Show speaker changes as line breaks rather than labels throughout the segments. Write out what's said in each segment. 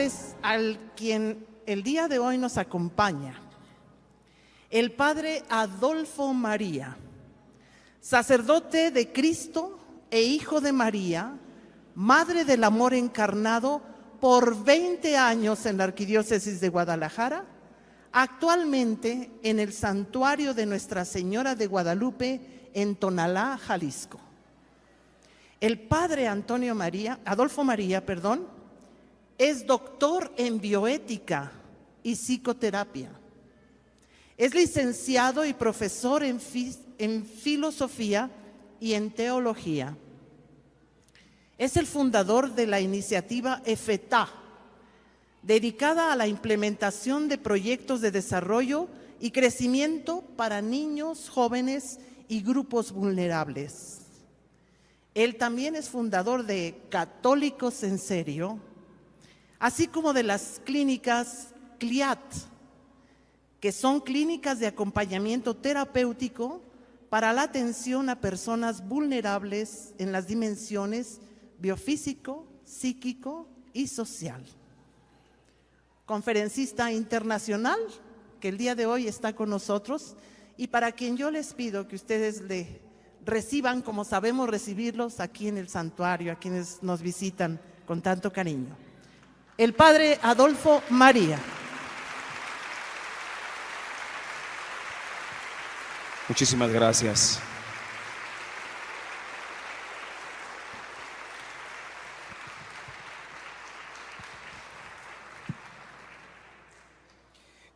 presentarles al quien el día de hoy nos acompaña, el Padre Adolfo María, sacerdote de Cristo e hijo de María, Madre del Amor encarnado por 20 años en la Arquidiócesis de Guadalajara, actualmente en el Santuario de Nuestra Señora de Guadalupe en Tonalá, Jalisco. El Padre Adolfo María, es doctor en bioética y psicoterapia. Es licenciado y profesor en filosofía y en teología. Es el fundador de la iniciativa EFETA, dedicada a la implementación de proyectos de desarrollo y crecimiento para niños, jóvenes y grupos vulnerables. Él también es fundador de Católicos en Serio, así como de las clínicas CLIAT, que son clínicas de acompañamiento terapéutico para la atención a personas vulnerables en las dimensiones biofísico, psíquico y social. Conferencista internacional, que el día de hoy está con nosotros y para quien yo les pido que ustedes le reciban como sabemos recibirlos aquí en el santuario, a quienes nos visitan con tanto cariño. El Padre Adolfo María.
Muchísimas gracias.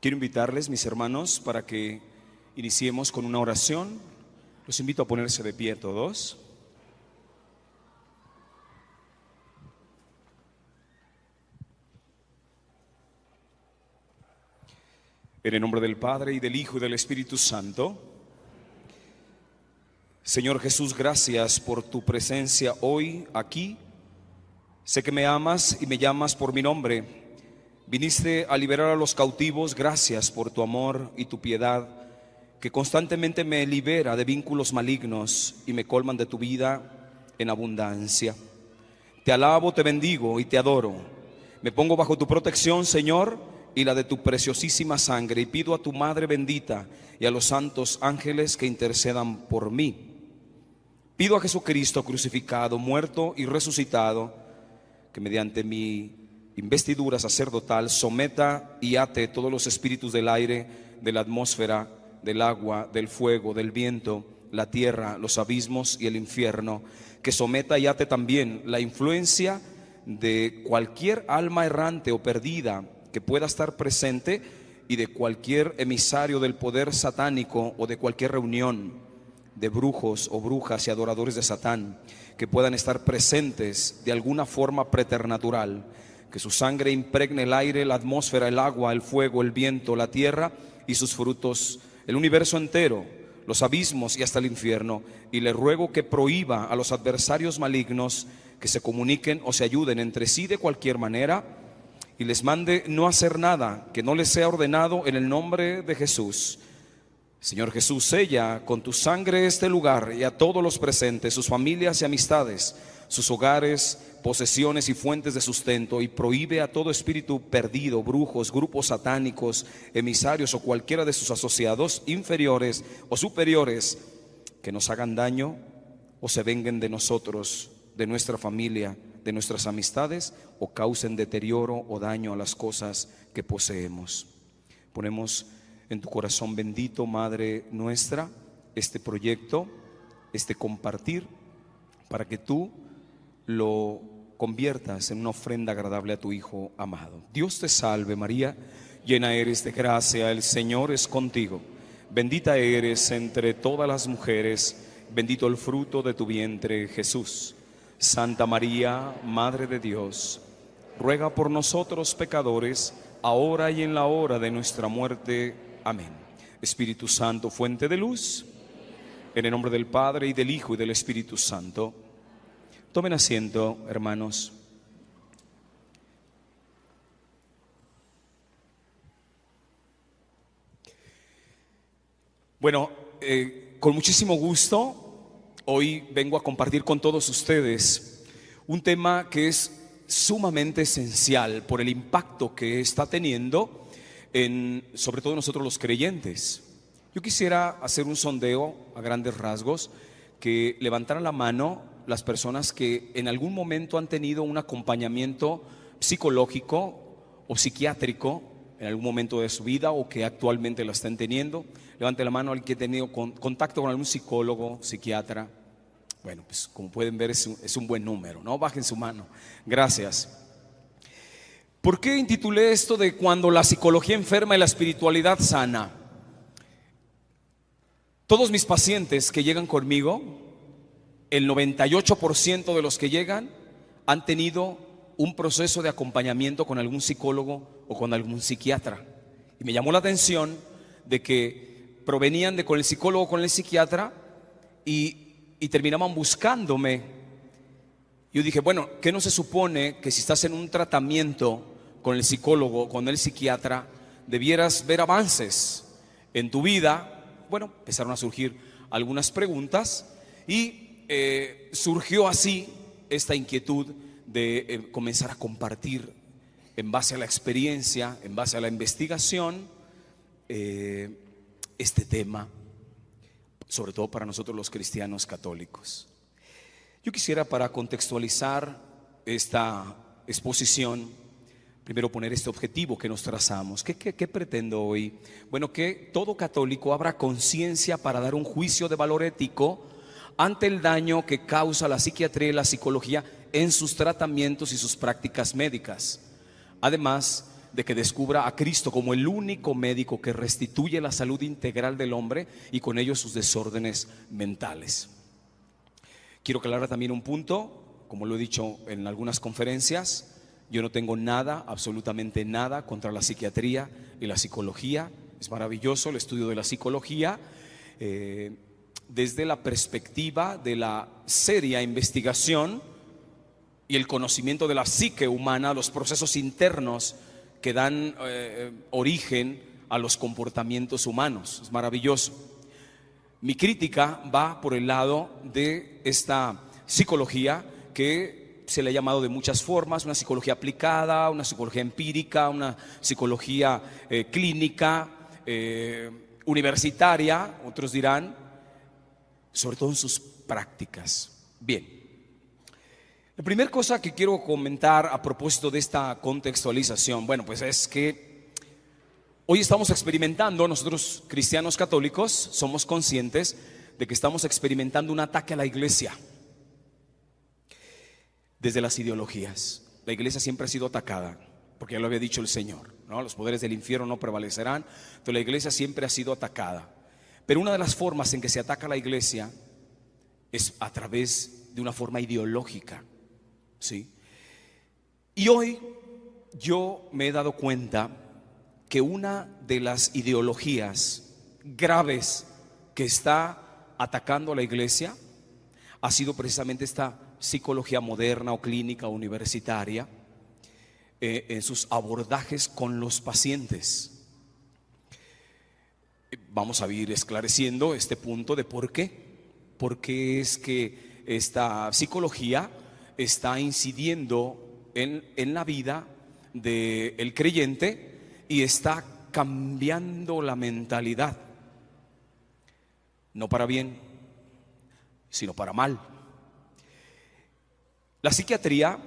Quiero invitarles, mis hermanos, para que iniciemos con una oración. Los invito a ponerse de pie todos. En el nombre del Padre, y del Hijo, y del Espíritu Santo. Señor Jesús, gracias por tu presencia hoy aquí. Sé que me amas y me llamas por mi nombre. Viniste a liberar a los cautivos. Gracias por tu amor y tu piedad, que constantemente me libera de vínculos malignos y me colman de tu vida en abundancia. Te alabo, te bendigo y te adoro. Me pongo bajo tu protección, Señor, y la de tu preciosísima sangre, y pido a tu Madre bendita y a los santos ángeles que intercedan por mí. Pido a Jesucristo crucificado, muerto y resucitado, que mediante mi investidura sacerdotal someta y ate todos los espíritus del aire, de la atmósfera, del agua, del fuego, del viento, la tierra, los abismos y el infierno, que someta y ate también la influencia de cualquier alma errante o perdida que pueda estar presente y de cualquier emisario del poder satánico o de cualquier reunión de brujos o brujas y adoradores de Satán que puedan estar presentes de alguna forma preternatural. Que su sangre impregne el aire, la atmósfera, el agua, el fuego, el viento, la tierra y sus frutos, el universo entero, los abismos y hasta el infierno. Y le ruego que prohíba a los adversarios malignos que se comuniquen o se ayuden entre sí de cualquier manera, y les mande no hacer nada que no les sea ordenado en el nombre de Jesús. Señor Jesús, sella con tu sangre este lugar y a todos los presentes, sus familias y amistades, sus hogares, posesiones y fuentes de sustento, y prohíbe a todo espíritu perdido, brujos, grupos satánicos, emisarios o cualquiera de sus asociados, inferiores o superiores, que nos hagan daño o se vengan de nosotros, de nuestra familia, de nuestras amistades, o causen deterioro o daño a las cosas que poseemos. Ponemos en tu corazón bendito, Madre nuestra, este proyecto, este compartir, para que tú lo conviertas en una ofrenda agradable a tu Hijo amado. Dios te salve María, llena eres de gracia, el Señor es contigo. Bendita eres entre todas las mujeres, bendito el fruto de tu vientre, Jesús. Santa María, Madre de Dios, ruega por nosotros pecadores, ahora y en la hora de nuestra muerte. Amén. Espíritu Santo, fuente de luz, en el nombre del Padre, y del Hijo, y del Espíritu Santo. Tomen asiento, hermanos. Bueno, con muchísimo gusto, hoy vengo a compartir con todos ustedes un tema que es sumamente esencial por el impacto que está teniendo sobre todo nosotros los creyentes. Yo quisiera hacer un sondeo a grandes rasgos, que levantaran la mano las personas que en algún momento han tenido un acompañamiento psicológico o psiquiátrico en algún momento de su vida, o que actualmente lo están teniendo. Levante la mano al que ha tenido contacto con algún psicólogo, psiquiatra. Bueno, pues como pueden ver es un buen número, ¿no? Bajen su mano. Gracias. ¿Por qué intitulé esto de cuando la psicología enferma y la espiritualidad sana? Todos mis pacientes que llegan conmigo, el 98% de los que llegan han tenido un proceso de acompañamiento con algún psicólogo o con algún psiquiatra. Y me llamó la atención de que provenían con el psicólogo o con el psiquiatra y terminaban buscándome. Yo dije, bueno, ¿qué no se supone que si estás en un tratamiento con el psicólogo o con el psiquiatra debieras ver avances en tu vida? Bueno, empezaron a surgir algunas preguntas y surgió así esta inquietud de comenzar a compartir en base a la experiencia, en base a la investigación, este tema, sobre todo para nosotros los cristianos católicos. Yo quisiera, para contextualizar esta exposición, primero poner este objetivo que nos trazamos. ¿Qué pretendo hoy? Bueno, que todo católico abra conciencia para dar un juicio de valor ético ante el daño que causa la psiquiatría y la psicología en sus tratamientos y sus prácticas médicas. Además de que descubra a Cristo como el único médico que restituye la salud integral del hombre y con ello sus desórdenes mentales. Quiero aclarar también un punto, como lo he dicho en algunas conferencias: yo no tengo nada, absolutamente nada, contra la psiquiatría y la psicología. Es maravilloso el estudio de la psicología desde la perspectiva de la seria investigación y el conocimiento de la psique humana, los procesos internos que dan origen a los comportamientos humanos. Es maravilloso. Mi crítica va por el lado de esta psicología que se le ha llamado de muchas formas: una psicología aplicada, una psicología empírica, una psicología clínica, universitaria, otros dirán, sobre todo en sus prácticas. Bien, la primera cosa que quiero comentar a propósito de esta contextualización, bueno, pues es que hoy estamos experimentando, nosotros cristianos católicos somos conscientes de que estamos experimentando un ataque a la iglesia desde las ideologías. La iglesia siempre ha sido atacada, porque ya lo había dicho el Señor, ¿no? Los poderes del infierno no prevalecerán. Entonces la iglesia siempre ha sido atacada. Pero una de las formas en que se ataca a la iglesia es a través de una forma ideológica, ¿sí? Y hoy yo me he dado cuenta que una de las ideologías graves que está atacando a la iglesia ha sido precisamente esta psicología moderna o clínica o universitaria en sus abordajes con los pacientes. Vamos a ir esclareciendo este punto de por qué es que esta psicología está incidiendo en la vida del creyente y está cambiando la mentalidad, no para bien, sino para mal. La psiquiatría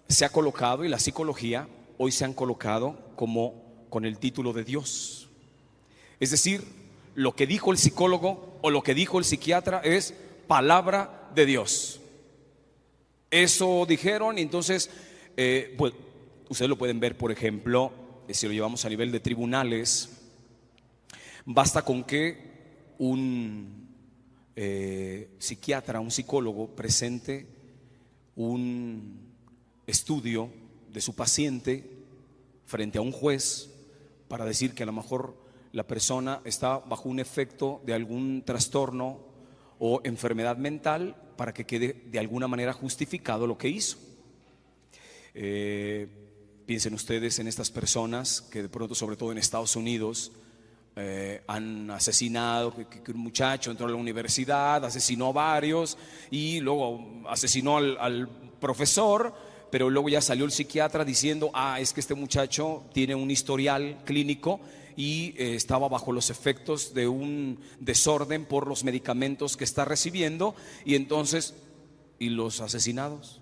se ha colocado, y la psicología hoy se han colocado como con el título de Dios. Es decir, lo que dijo el psicólogo o lo que dijo el psiquiatra es palabra de Dios. Eso dijeron, y entonces pues, ustedes lo pueden ver, por ejemplo, si lo llevamos a nivel de tribunales. Basta con que un psiquiatra, un psicólogo presente un estudio de su paciente frente a un juez para decir que a lo mejor la persona está bajo un efecto de algún trastorno o enfermedad mental, para que quede de alguna manera justificado lo que hizo. Piensen ustedes en estas personas que de pronto, sobre todo en Estados Unidos, han asesinado, que un muchacho entró a la universidad, asesinó a varios y luego asesinó al profesor, pero luego ya salió el psiquiatra diciendo, es que este muchacho tiene un historial clínico y estaba bajo los efectos de un desorden por los medicamentos que está recibiendo. Y entonces, ¿y los asesinados?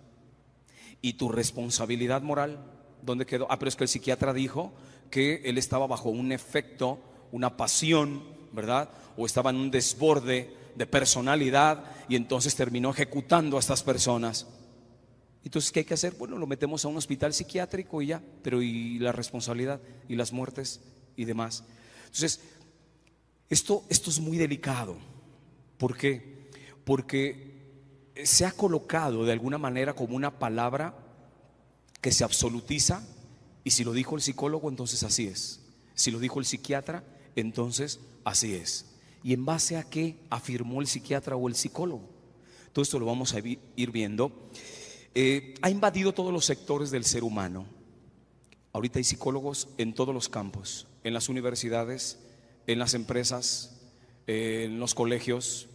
¿Y tu responsabilidad moral? ¿Dónde quedó? Pero es que el psiquiatra dijo que él estaba bajo un efecto, una pasión, ¿verdad? O estaba en un desborde de personalidad y entonces terminó ejecutando a estas personas. Entonces, ¿qué hay que hacer? Bueno, lo metemos a un hospital psiquiátrico y ya. Pero ¿y la responsabilidad? ¿Y las muertes? Y demás. Entonces, esto es muy delicado. ¿Por qué? Porque se ha colocado de alguna manera como una palabra que se absolutiza, y si lo dijo el psicólogo, entonces así es. Si lo dijo el psiquiatra, entonces así es. ¿Y en base a qué afirmó el psiquiatra o el psicólogo? Todo esto lo vamos a ir viendo. Ha invadido todos los sectores del ser humano. Ahorita hay psicólogos en todos los campos, en las universidades, en las empresas, en los colegios,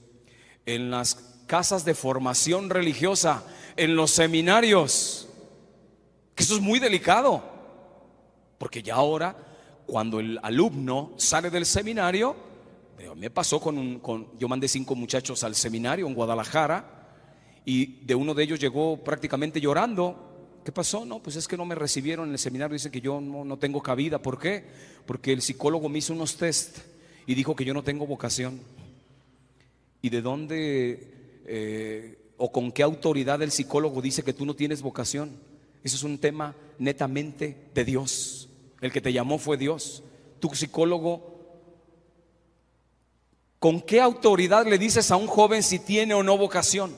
en las casas de formación religiosa, en los seminarios. Que eso es muy delicado, porque ya ahora, cuando el alumno sale del seminario, me pasó yo mandé 5 muchachos al seminario en Guadalajara, y de uno de ellos llegó prácticamente llorando. ¿Qué pasó? No, pues es que no me recibieron en el seminario, dicen que yo no tengo cabida. ¿Por qué? Porque el psicólogo me hizo unos test y dijo que yo no tengo vocación. ¿Y de dónde o con qué autoridad el psicólogo dice que tú no tienes vocación? Eso es un tema netamente de Dios. El que te llamó fue Dios. Tu psicólogo, ¿con qué autoridad le dices a un joven si tiene o no vocación?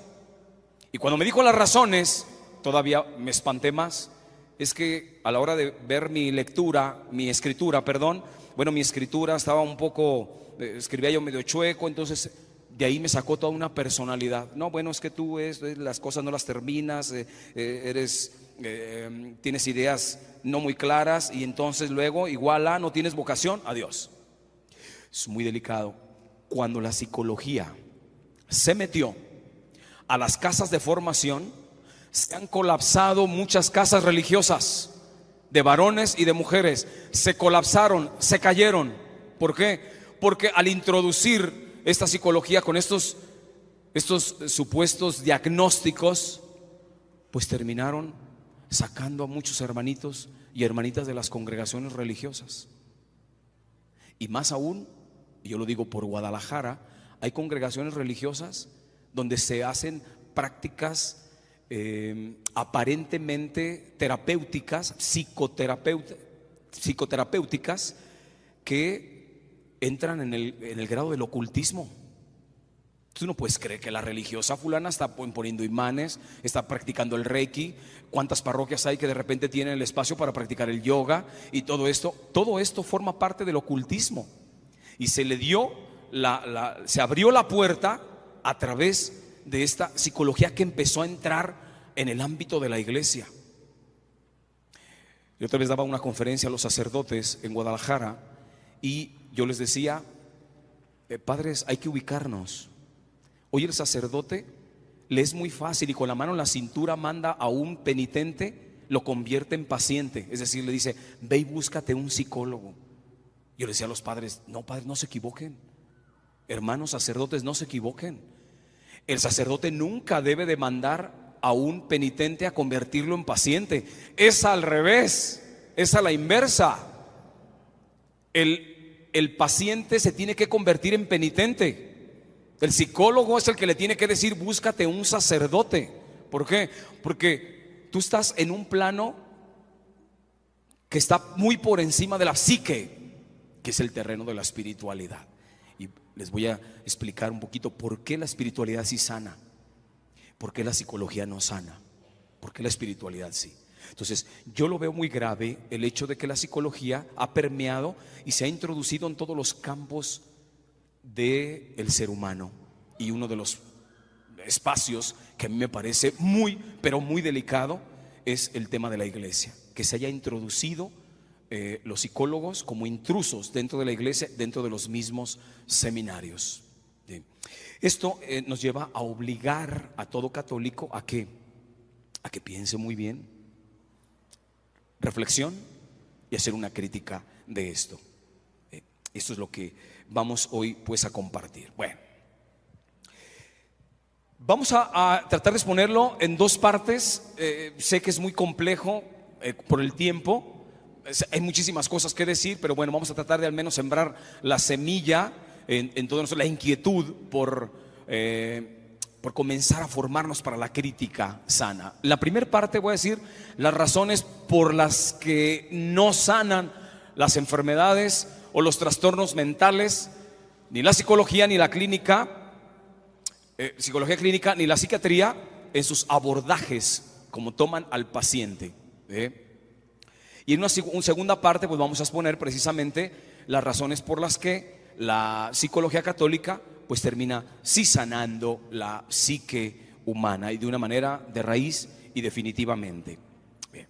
Y cuando me dijo las razones, todavía me espanté más. Es que a la hora de ver mi escritura, mi escritura estaba un poco, escribía yo medio chueco, entonces de ahí me sacó toda una personalidad. No, bueno, es que tú las cosas no las terminas, tienes ideas no muy claras, y entonces luego igual no tienes vocación, adiós. Es muy delicado. Cuando la psicología se metió a las casas de formación, se han colapsado muchas casas religiosas de varones y de mujeres. Se colapsaron, se cayeron. ¿Por qué? Porque al introducir esta psicología con estos supuestos diagnósticos, pues terminaron sacando a muchos hermanitos y hermanitas de las congregaciones religiosas. Y más aún, y yo lo digo por Guadalajara, hay congregaciones religiosas donde se hacen prácticas aparentemente terapéuticas, psicoterapéuticas, que entran en el grado del ocultismo. Tú no puedes creer que la religiosa fulana está poniendo imanes, está practicando el reiki. ¿Cuántas parroquias hay que de repente tienen el espacio para practicar el yoga? Y todo esto forma parte del ocultismo. Y se le dio se abrió la puerta a través de esta psicología que empezó a entrar en el ámbito de la iglesia. Yo otra vez daba una conferencia a los sacerdotes en Guadalajara y yo les decía, padres, hay que ubicarnos. Hoy el sacerdote le es muy fácil y con la mano en la cintura manda a un penitente, lo convierte en paciente. Es decir, le dice, ve y búscate un psicólogo. Yo le decía a los padres, no, padres, no se equivoquen. Hermanos sacerdotes, no se equivoquen. El sacerdote nunca debe de mandar a un penitente a convertirlo en paciente. Es al revés, es a la inversa. El paciente se tiene que convertir en penitente. El psicólogo es el que le tiene que decir, búscate un sacerdote. ¿Por qué? Porque tú estás en un plano que está muy por encima de la psique, que es el terreno de la espiritualidad. Y les voy a explicar un poquito por qué la espiritualidad sí sana, por qué la psicología no sana, por qué la espiritualidad sí. Entonces yo lo veo muy grave el hecho de que la psicología ha permeado y se ha introducido en todos los campos del ser humano. Y uno de los espacios que a mí me parece muy, pero muy delicado es el tema de la iglesia, que se haya introducido los psicólogos como intrusos dentro de la iglesia, dentro de los mismos seminarios. Esto nos lleva a obligar a todo católico a que piense muy bien, reflexión y hacer una crítica de esto. Esto es lo que vamos hoy pues a compartir. Bueno, vamos a tratar de exponerlo en dos partes. Sé que es muy complejo por el tiempo. Hay muchísimas cosas que decir, pero bueno, vamos a tratar de al menos sembrar la semilla en todos nosotros, la inquietud por comenzar a formarnos para la crítica sana. La primera parte voy a decir las razones por las que no sanan las enfermedades o los trastornos mentales, ni la psicología ni la clínica, psicología clínica ni la psiquiatría en sus abordajes, como toman al paciente. Y en una segunda parte pues vamos a exponer precisamente las razones por las que la psicología católica pues termina sí sanando la psique humana, y de una manera de raíz y definitivamente. Bien.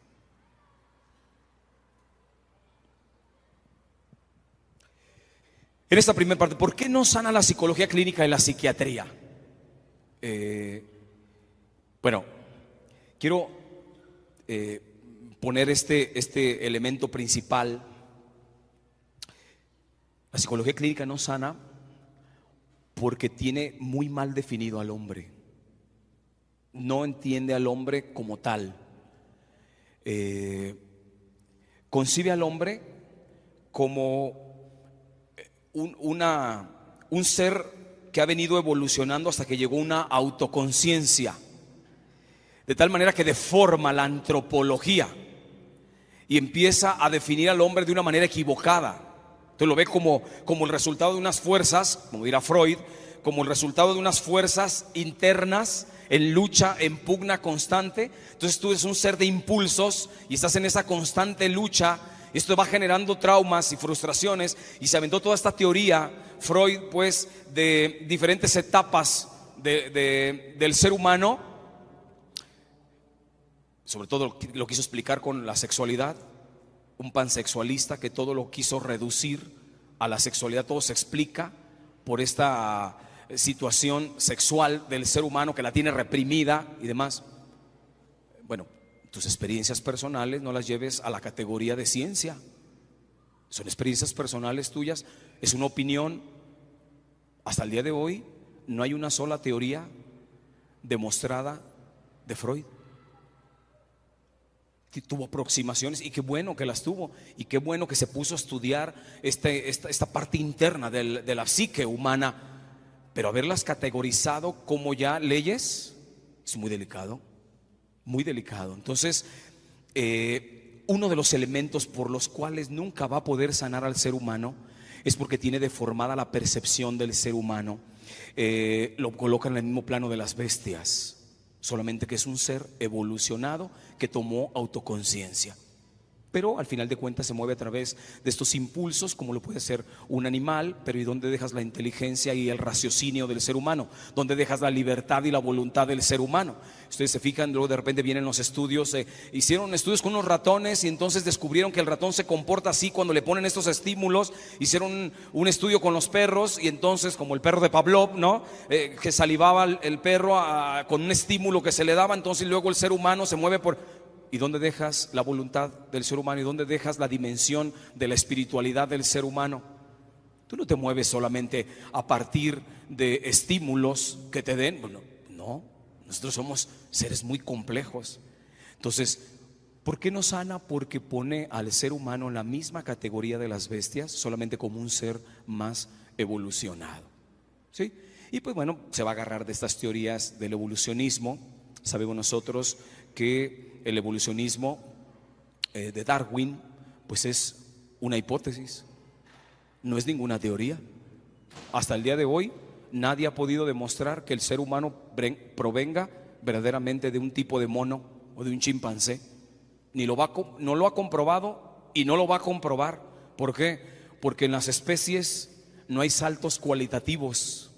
En esta primera parte, ¿por qué no sana la psicología clínica y la psiquiatría? Bueno, quiero poner este elemento principal. La psicología clínica no sana porque tiene muy mal definido al hombre. No entiende al hombre como tal. Concibe al hombre como un ser que ha venido evolucionando hasta que llegó a una autoconciencia, de tal manera que deforma la antropología y empieza a definir al hombre de una manera equivocada. Entonces lo ve como el resultado de unas fuerzas, como dirá Freud, como el resultado de unas fuerzas internas en lucha, en pugna constante. Entonces tú eres un ser de impulsos y estás en esa constante lucha. Esto va generando traumas y frustraciones, y se aventó toda esta teoría Freud pues de diferentes etapas del ser humano. Sobre todo lo quiso explicar con la sexualidad. Un pansexualista que todo lo quiso reducir a la sexualidad. Todo se explica por esta situación sexual del ser humano que la tiene reprimida y demás. Bueno, tus experiencias personales no las lleves a la categoría de ciencia. Son experiencias personales tuyas, es una opinión. Hasta el día de hoy no hay una sola teoría demostrada de Freud. Tuvo aproximaciones, y qué bueno que las tuvo, y qué bueno que se puso a estudiar esta parte interna de la psique humana, pero haberlas categorizado como ya leyes es muy delicado, muy delicado. Entonces uno de los elementos por los cuales nunca va a poder sanar al ser humano es porque tiene deformada la percepción del ser humano. Lo coloca en el mismo plano de las bestias, solamente que es un ser evolucionado que tomó autoconciencia. Pero al final de cuentas se mueve a través de estos impulsos, como lo puede ser un animal. Pero ¿y dónde dejas la inteligencia y el raciocinio del ser humano? ¿Dónde dejas la libertad y la voluntad del ser humano? Ustedes se fijan, luego de repente vienen los estudios, hicieron estudios con unos ratones y entonces descubrieron que el ratón se comporta así cuando le ponen estos estímulos. Hicieron un estudio con los perros y entonces, como el perro de Pavlov, ¿no? Que salivaba el perro con un estímulo que se le daba, entonces luego el ser humano se mueve por... ¿Y dónde dejas la voluntad del ser humano? ¿Y dónde dejas la dimensión de la espiritualidad del ser humano? Tú no te mueves solamente a partir de estímulos que te den. Bueno, no, nosotros somos seres muy complejos. Entonces, ¿por qué no sana? Porque pone al ser humano en la misma categoría de las bestias, solamente como un ser más evolucionado. ¿Sí? Y pues bueno, se va a agarrar de estas teorías del evolucionismo. Sabemos nosotros que el evolucionismo de Darwin pues es una hipótesis, no es ninguna teoría. Hasta el día de hoy nadie ha podido demostrar que el ser humano provenga verdaderamente de un tipo de mono o de un chimpancé. No lo ha comprobado y no lo va a comprobar. ¿Por qué? Porque en las especies no hay saltos cualitativos.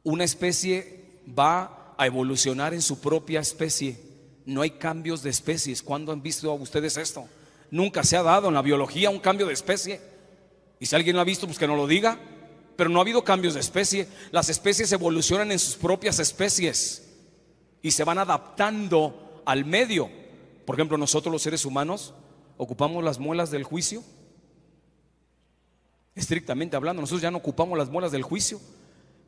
Una especie va a evolucionar en su propia especie. No hay cambios de especies. ¿Cuándo han visto ustedes esto? Nunca se ha dado en la biología un cambio de especie. Y si alguien lo ha visto, pues que nos lo diga. Pero no ha habido cambios de especie. Las especies evolucionan en sus propias especies y se van adaptando al medio. Por ejemplo, nosotros los seres humanos ¿Ocupamos las muelas del juicio? Estrictamente hablando, nosotros ya no ocupamos las muelas del juicio,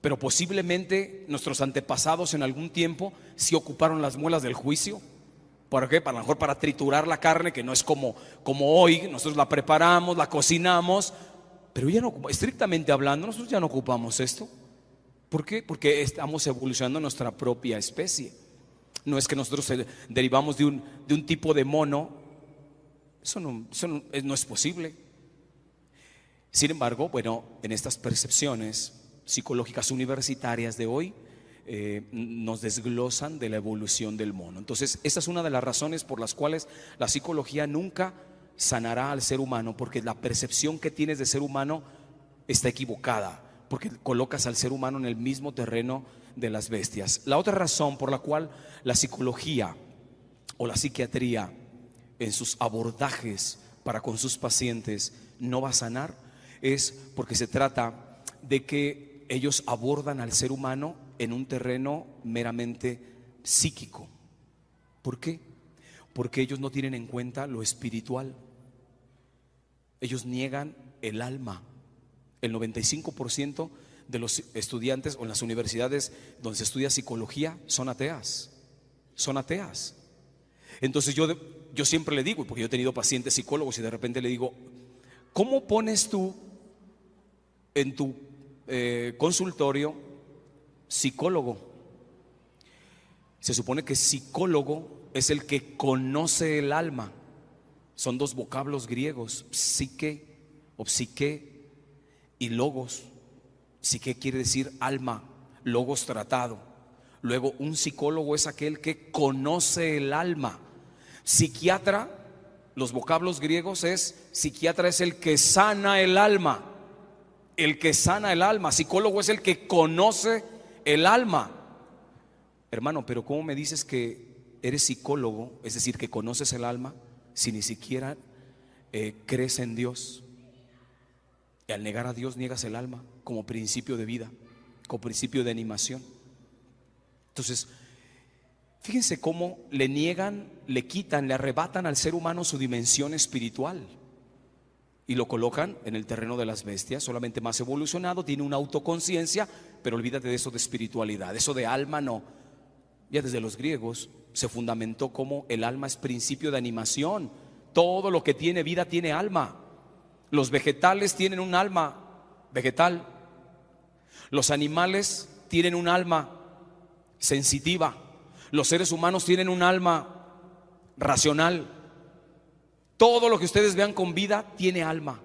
pero posiblemente nuestros antepasados en algún tiempo sí ocuparon las muelas del juicio. ¿Para qué? Para lo mejor para triturar la carne, que no es como hoy, nosotros la preparamos, la cocinamos, pero ya no, estrictamente hablando, nosotros ya no ocupamos esto. ¿Por qué? Porque estamos evolucionando nuestra propia especie. No es que nosotros derivamos de un tipo de mono. Eso no es posible. Sin embargo, bueno, en estas percepciones psicológicas universitarias de hoy nos desglosan de la evolución del mono. Entonces, esa es una de las razones por las cuales la psicología nunca sanará al ser humano, porque la percepción que tienes de ser humano está equivocada, porque colocas al ser humano en el mismo terreno de las bestias. La otra razón por la cual la psicología o la psiquiatría en sus abordajes para con sus pacientes no va a sanar es porque se trata de que ellos abordan al ser humano en un terreno meramente psíquico. ¿Por qué? Porque ellos no tienen en cuenta lo espiritual. Ellos niegan el alma. El 95% de los estudiantes o en las universidades donde se estudia psicología son ateas. Son ateas. Entonces yo siempre le digo, porque yo he tenido pacientes psicólogos y de repente le digo, ¿cómo pones tú en tu consultorio psicólogo? Se supone que psicólogo es el que conoce el alma. Son dos vocablos griegos, psique o psique y logos. Psique quiere decir alma, logos tratado. Luego un psicólogo es aquel que conoce el alma. Psiquiatra, los vocablos griegos psiquiatra es el que sana el alma. El que sana el alma. Psicólogo es el que conoce el alma. Hermano, pero ¿cómo me dices que eres psicólogo, es decir, que conoces el alma, si ni siquiera crees en Dios? Y al negar a Dios niegas el alma como principio de vida, como principio de animación. Entonces, fíjense cómo le niegan, le quitan, le arrebatan al ser humano su dimensión espiritual y lo colocan en el terreno de las bestias, solamente más evolucionado, tiene una autoconciencia, pero olvídate de eso de espiritualidad, eso de alma no. Ya desde los griegos se fundamentó como el alma es principio de animación. Todo lo que tiene vida tiene alma. Los vegetales tienen un alma vegetal. Los animales tienen un alma sensitiva. Los seres humanos tienen un alma racional. Todo lo que ustedes vean con vida tiene alma.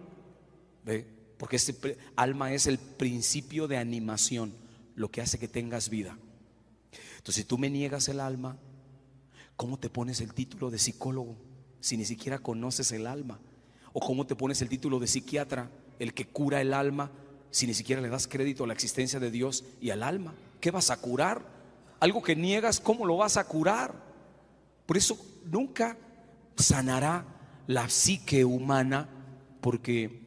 ¿Ve? Porque ese alma es el principio de animación, lo que hace que tengas vida. Entonces, si tú me niegas el alma, ¿cómo te pones el título de psicólogo si ni siquiera conoces el alma? ¿O cómo te pones el título de psiquiatra, el que cura el alma, si ni siquiera le das crédito a la existencia de Dios y al alma? ¿Qué vas a curar? Algo que niegas, ¿cómo lo vas a curar? Por eso nunca sanará la psique humana, porque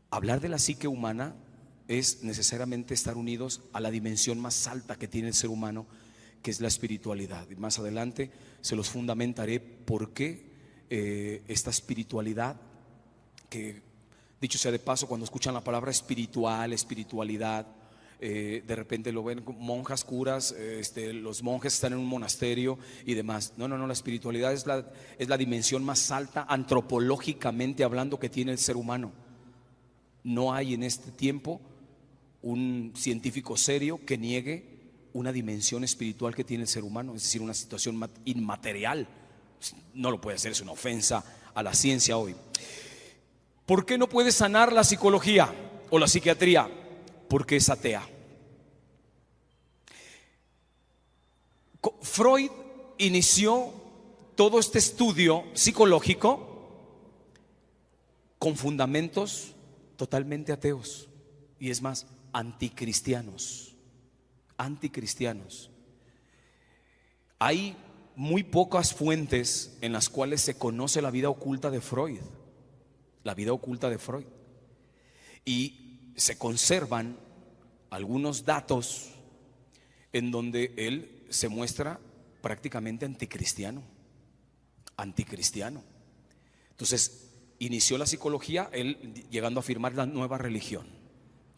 hablar de la psique humana es necesariamente estar unidos a la dimensión más alta que tiene el ser humano, que es la espiritualidad. Y más adelante se los fundamentaré por qué esta espiritualidad, que dicho sea de paso, cuando escuchan la palabra espiritualidad, de repente lo ven monjas, curas, los monjes están en un monasterio y demás. No, la espiritualidad es la dimensión más alta antropológicamente hablando que tiene el ser humano. No hay en este tiempo un científico serio que niegue una dimensión espiritual que tiene el ser humano, es decir, una situación inmaterial. No lo puede hacer, es una ofensa a la ciencia hoy. ¿Por qué no puede sanar la psicología o la psiquiatría? Porque es atea. Freud inició todo este estudio psicológico con fundamentos totalmente ateos, y es más, anticristianos. Hay muy pocas fuentes en las cuales se conoce la vida oculta de Freud, y se conservan algunos datos en donde él se muestra prácticamente anticristiano. Entonces inició la psicología, él llegando a afirmar la nueva religión.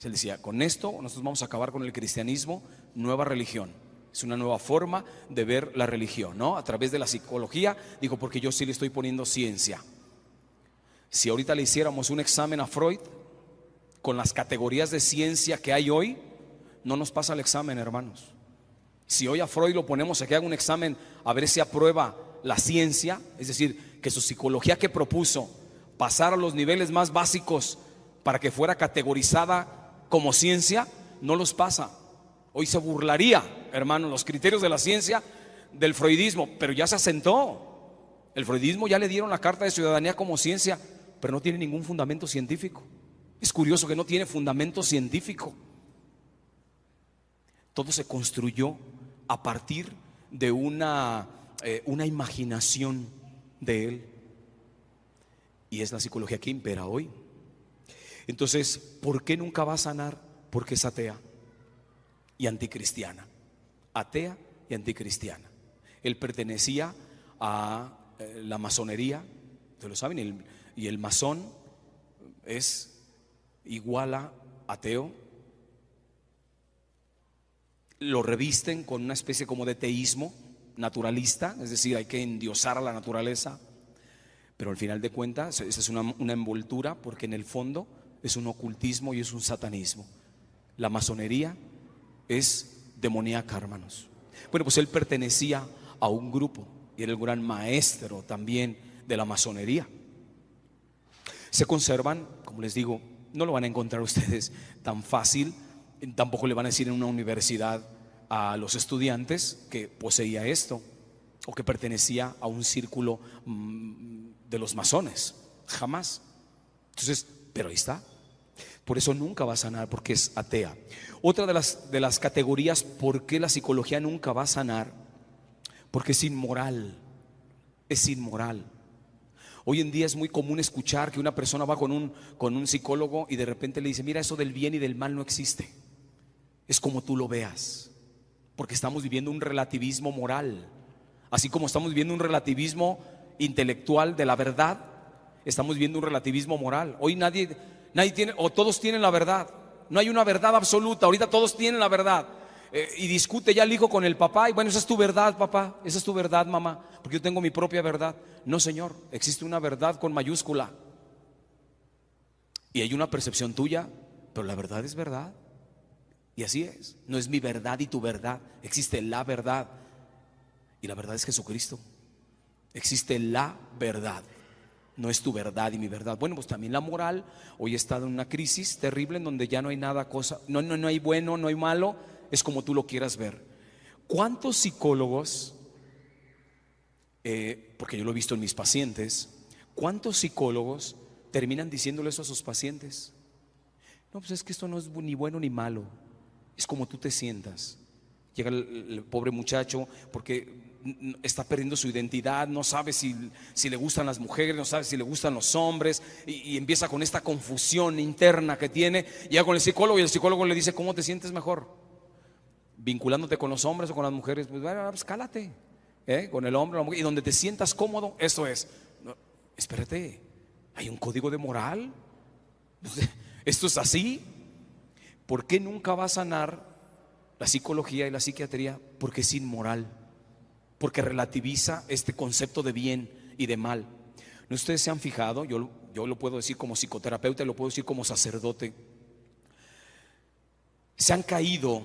Él decía, con esto nosotros vamos a acabar con el cristianismo, nueva religión. Es una nueva forma de ver la religión, ¿no? A través de la psicología, dijo, porque yo sí le estoy poniendo ciencia. Si ahorita le hiciéramos un examen a Freud, con las categorías de ciencia que hay hoy, no nos pasa el examen, hermanos. Si hoy a Freud lo ponemos a que haga un examen a ver si aprueba la ciencia, es decir, que su psicología que propuso pasar a los niveles más básicos para que fuera categorizada como ciencia, no los pasa. Hoy se burlaría, hermano, los criterios de la ciencia del freudismo, pero ya se asentó. El freudismo ya le dieron la carta de ciudadanía como ciencia, pero no tiene ningún fundamento científico. Es curioso que no tiene fundamento científico. Todo se construyó a partir de una imaginación de él. Y es la psicología que impera hoy. Entonces, ¿por qué nunca va a sanar? Porque es atea y anticristiana. Atea y anticristiana. Él pertenecía a la masonería, ustedes lo saben, y el masón es igual a ateo. Lo revisten con una especie como de teísmo naturalista, es decir, hay que endiosar a la naturaleza. Pero al final de cuentas, esa es una envoltura, porque en el fondo es un ocultismo y es un satanismo. La masonería es demoníaca, hermanos. Bueno, pues él pertenecía a un grupo y era el gran maestro también de la masonería. Se conservan, como les digo, no lo van a encontrar ustedes tan fácil, tampoco le van a decir en una universidad a los estudiantes que poseía esto o que pertenecía a un círculo de los masones, jamás. Entonces, pero ahí está. Por eso nunca va a sanar, porque es atea. Otra de las categorías por qué la psicología nunca va a sanar, porque es inmoral. Es inmoral. Hoy en día es muy común escuchar que una persona va con un psicólogo y de repente le dice, mira, eso del bien y del mal no existe, es como tú lo veas. Porque estamos viviendo un relativismo moral, así como estamos viviendo un relativismo intelectual de la verdad, estamos viviendo un relativismo moral. Hoy nadie tiene, o todos tienen la verdad. No hay una verdad absoluta, ahorita todos tienen la verdad. Y discute ya el hijo con el papá y bueno, esa es tu verdad, papá, esa es tu verdad, mamá, porque yo tengo mi propia verdad. No, señor, existe una verdad con mayúscula y hay una percepción tuya, pero la verdad es verdad. Y así es, no es mi verdad y tu verdad, existe la verdad. Y la verdad es Jesucristo. Existe la verdad, no es tu verdad y mi verdad. Bueno, pues también la moral hoy está en una crisis terrible en donde ya no hay nada, no hay bueno, no hay malo, es como tú lo quieras ver. ¿Cuántos psicólogos, porque yo lo he visto en mis pacientes, cuántos psicólogos terminan diciéndole eso a sus pacientes? No, pues es que esto no es ni bueno ni malo, es como tú te sientas. Llega el pobre muchacho porque está perdiendo su identidad, no sabe si le gustan las mujeres, no sabe si le gustan los hombres y empieza con esta confusión interna que tiene. Llega con el psicólogo y el psicólogo le dice, ¿cómo te sientes mejor? ¿Vinculándote con los hombres o con las mujeres? Pues bueno, pues cálate, con el hombre o la mujer, y donde te sientas cómodo, eso es. No, espérate, hay un código de moral. Esto es así. ¿Por qué nunca va a sanar la psicología y la psiquiatría? Porque es inmoral, porque relativiza este concepto de bien y de mal. ¿No ustedes se han fijado? Yo lo puedo decir como psicoterapeuta, lo puedo decir como sacerdote. Se han caído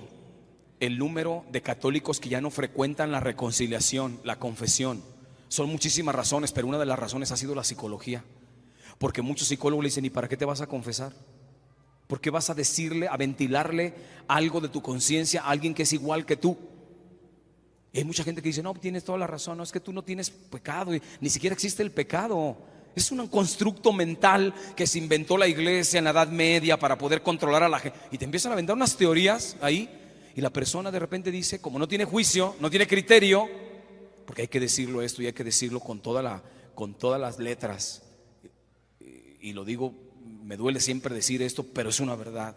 el número de católicos que ya no frecuentan la reconciliación, la confesión. Son muchísimas razones, pero una de las razones ha sido la psicología. Porque muchos psicólogos le dicen, ¿y para qué te vas a confesar? ¿Por qué vas a decirle, a ventilarle algo de tu conciencia a alguien que es igual que tú? Y hay mucha gente que dice, no, tienes toda la razón, no, es que tú no tienes pecado, ni siquiera existe el pecado. Es un constructo mental que se inventó la iglesia en la Edad Media para poder controlar a la gente. Y te empiezan a vender unas teorías ahí, y la persona de repente dice, como no tiene juicio, no tiene criterio, porque hay que decirlo esto y hay que decirlo con todas las letras. Y lo digo, me duele siempre decir esto, pero es una verdad.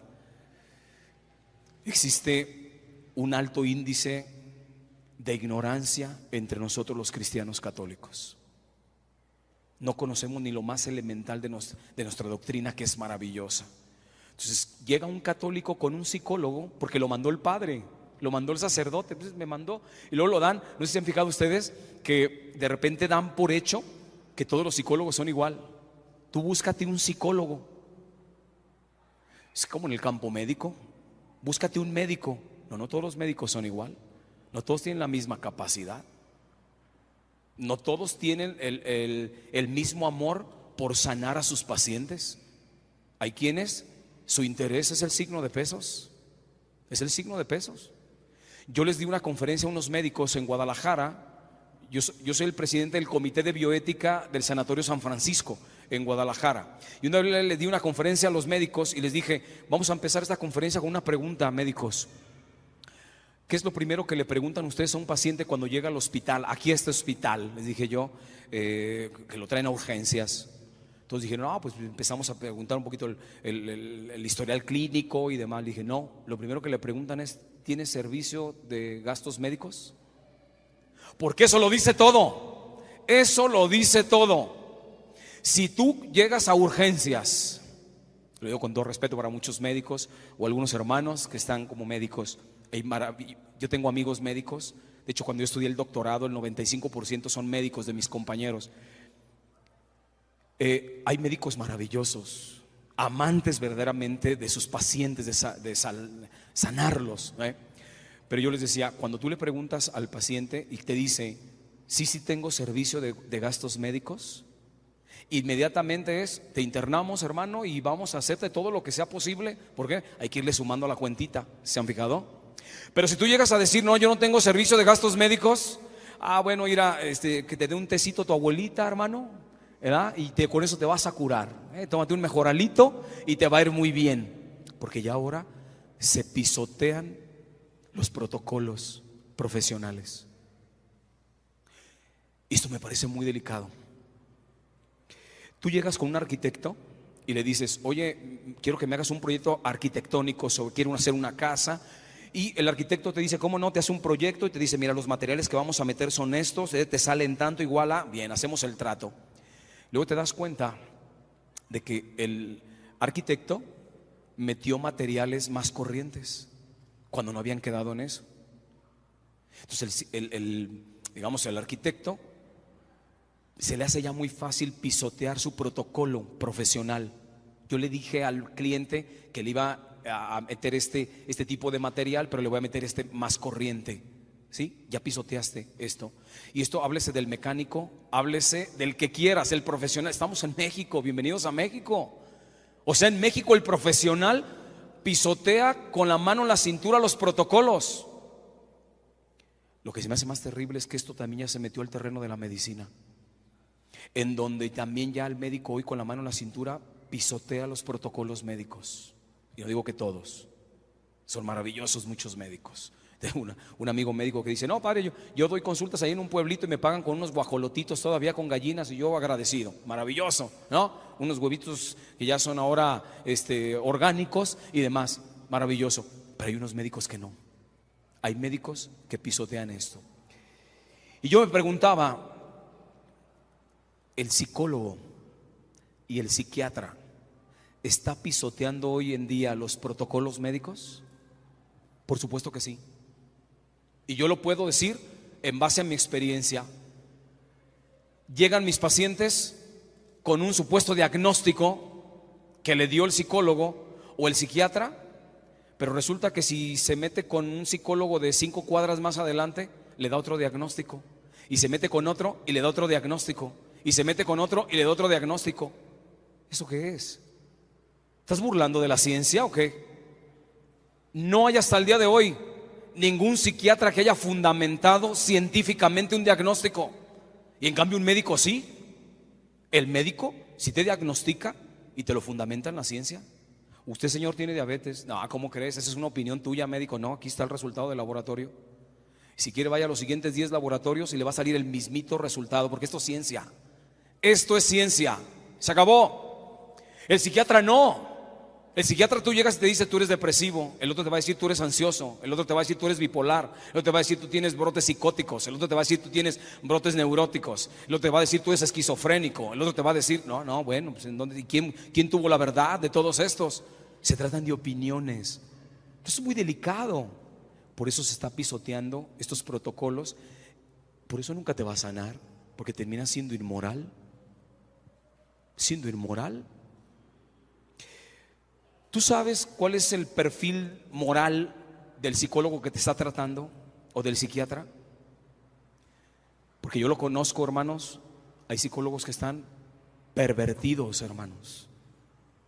Existe un alto índice de ignorancia entre nosotros los cristianos católicos. No conocemos ni lo más elemental de nuestra doctrina, que es maravillosa. Entonces llega un católico con un psicólogo, porque lo mandó el padre, lo mandó el sacerdote, entonces me mandó, y luego lo dan. No sé si se han fijado ustedes que de repente dan por hecho que todos los psicólogos son igual. Tú búscate un psicólogo. Es como en el campo médico, búscate un médico. No todos los médicos son igual, no todos tienen la misma capacidad, no todos tienen el mismo amor por sanar a sus pacientes. Hay quienes su interés es el signo de pesos, es el signo de pesos. Yo les di una conferencia a unos médicos en Guadalajara. Yo soy el presidente del Comité de Bioética del Sanatorio San Francisco en Guadalajara. Y una vez les di una conferencia a los médicos y les dije: vamos a empezar esta conferencia con una pregunta, médicos. ¿Qué es lo primero que le preguntan ustedes a un paciente cuando llega al hospital? Aquí a este hospital, les dije yo, que lo traen a urgencias. Entonces dijeron: no, pues empezamos a preguntar un poquito el historial clínico y demás. Le dije: no, lo primero que le preguntan es: ¿tiene servicio de gastos médicos? Porque eso lo dice todo. Eso lo dice todo. Si tú llegas a urgencias, lo digo con todo respeto para muchos médicos o algunos hermanos que están como médicos. Yo tengo amigos médicos. De hecho, cuando yo estudié el doctorado, el 95% son médicos de mis compañeros. Hay médicos maravillosos, amantes verdaderamente de sus pacientes, de sanarlos, Pero yo les decía: cuando tú le preguntas al paciente y te dice: sí tengo servicio de gastos médicos, inmediatamente te internamos, hermano, y vamos a hacerte todo lo que sea posible, porque hay que irle sumando a la cuentita. ¿Se han fijado? Pero si tú llegas a decir: no, yo no tengo servicio de gastos médicos, bueno, mira, que te dé un tecito tu abuelita, hermano, ¿verdad? Y con eso te vas a curar, tómate un mejoralito y te va a ir muy bien. Porque ya ahora se pisotean los protocolos profesionales. Esto me parece muy delicado. Tú llegas con un arquitecto y le dices: oye, quiero que me hagas un proyecto arquitectónico quiero hacer una casa. Y el arquitecto te dice: ¿cómo no? Te hace un proyecto y te dice: mira, los materiales que vamos a meter son estos, te salen tanto, igual a, bien, hacemos el trato. Luego te das cuenta de que el arquitecto metió materiales más corrientes cuando no habían quedado en eso. Entonces digamos, el arquitecto se le hace ya muy fácil pisotear su protocolo profesional. Yo le dije al cliente que le iba a meter este tipo de material, pero le voy a meter más corriente. ¿Sí? Ya pisoteaste esto. Y esto, háblese del mecánico, háblese del que quieras, el profesional. Estamos en México, bienvenidos a México. O sea, en México el profesional pisotea con la mano en la cintura los protocolos. Lo que se me hace más terrible es que esto también ya se metió al terreno de la medicina, en donde también ya el médico hoy con la mano en la cintura pisotea los protocolos médicos. Y no digo que todos, son maravillosos muchos médicos. Tengo un amigo médico que dice: no, padre, yo doy consultas ahí en un pueblito y me pagan con unos guajolotitos todavía con gallinas, y yo agradecido. Maravilloso, ¿no? Unos huevitos que ya son ahora orgánicos y demás. Maravilloso. Pero hay unos médicos que no. Hay médicos que pisotean esto. Y yo me preguntaba: ¿el psicólogo y el psiquiatra está pisoteando hoy en día los protocolos médicos? Por supuesto que sí. Y yo lo puedo decir en base a mi experiencia. Llegan mis pacientes con un supuesto diagnóstico que le dio el psicólogo o el psiquiatra, pero resulta que si se mete con un psicólogo de 5 cuadras más adelante, le da otro diagnóstico. Y se mete con otro y le da otro diagnóstico. Y se mete con otro y le da otro diagnóstico. ¿Eso qué es? ¿Estás burlando de la ciencia o qué? No hay hasta el día de hoy ningún psiquiatra que haya fundamentado científicamente un diagnóstico. Y en cambio un médico sí. El médico sí te diagnostica y te lo fundamenta en la ciencia. Usted, señor, tiene diabetes. No, ¿cómo crees? Esa es una opinión tuya, médico. No, aquí está el resultado del laboratorio. Si quiere, vaya a los siguientes 10 laboratorios y le va a salir el mismito resultado, porque esto es ciencia. Esto es ciencia. Se acabó. El psiquiatra no. El psiquiatra, tú llegas y te dice tú eres depresivo, el otro te va a decir tú eres ansioso, el otro te va a decir tú eres bipolar, el otro te va a decir tú tienes brotes psicóticos, el otro te va a decir tú tienes brotes neuróticos, el otro te va a decir tú eres esquizofrénico, el otro te va a decir bueno, pues ¿en dónde? ¿Quién tuvo la verdad de todos estos? Se tratan de opiniones. Esto es muy delicado. Por eso se está pisoteando estos protocolos. Por eso nunca te va a sanar, porque terminas siendo inmoral. Siendo inmoral. ¿Tú sabes cuál es el perfil moral del psicólogo que te está tratando o del psiquiatra? Porque yo lo conozco, hermanos. Hay psicólogos que están pervertidos, hermanos.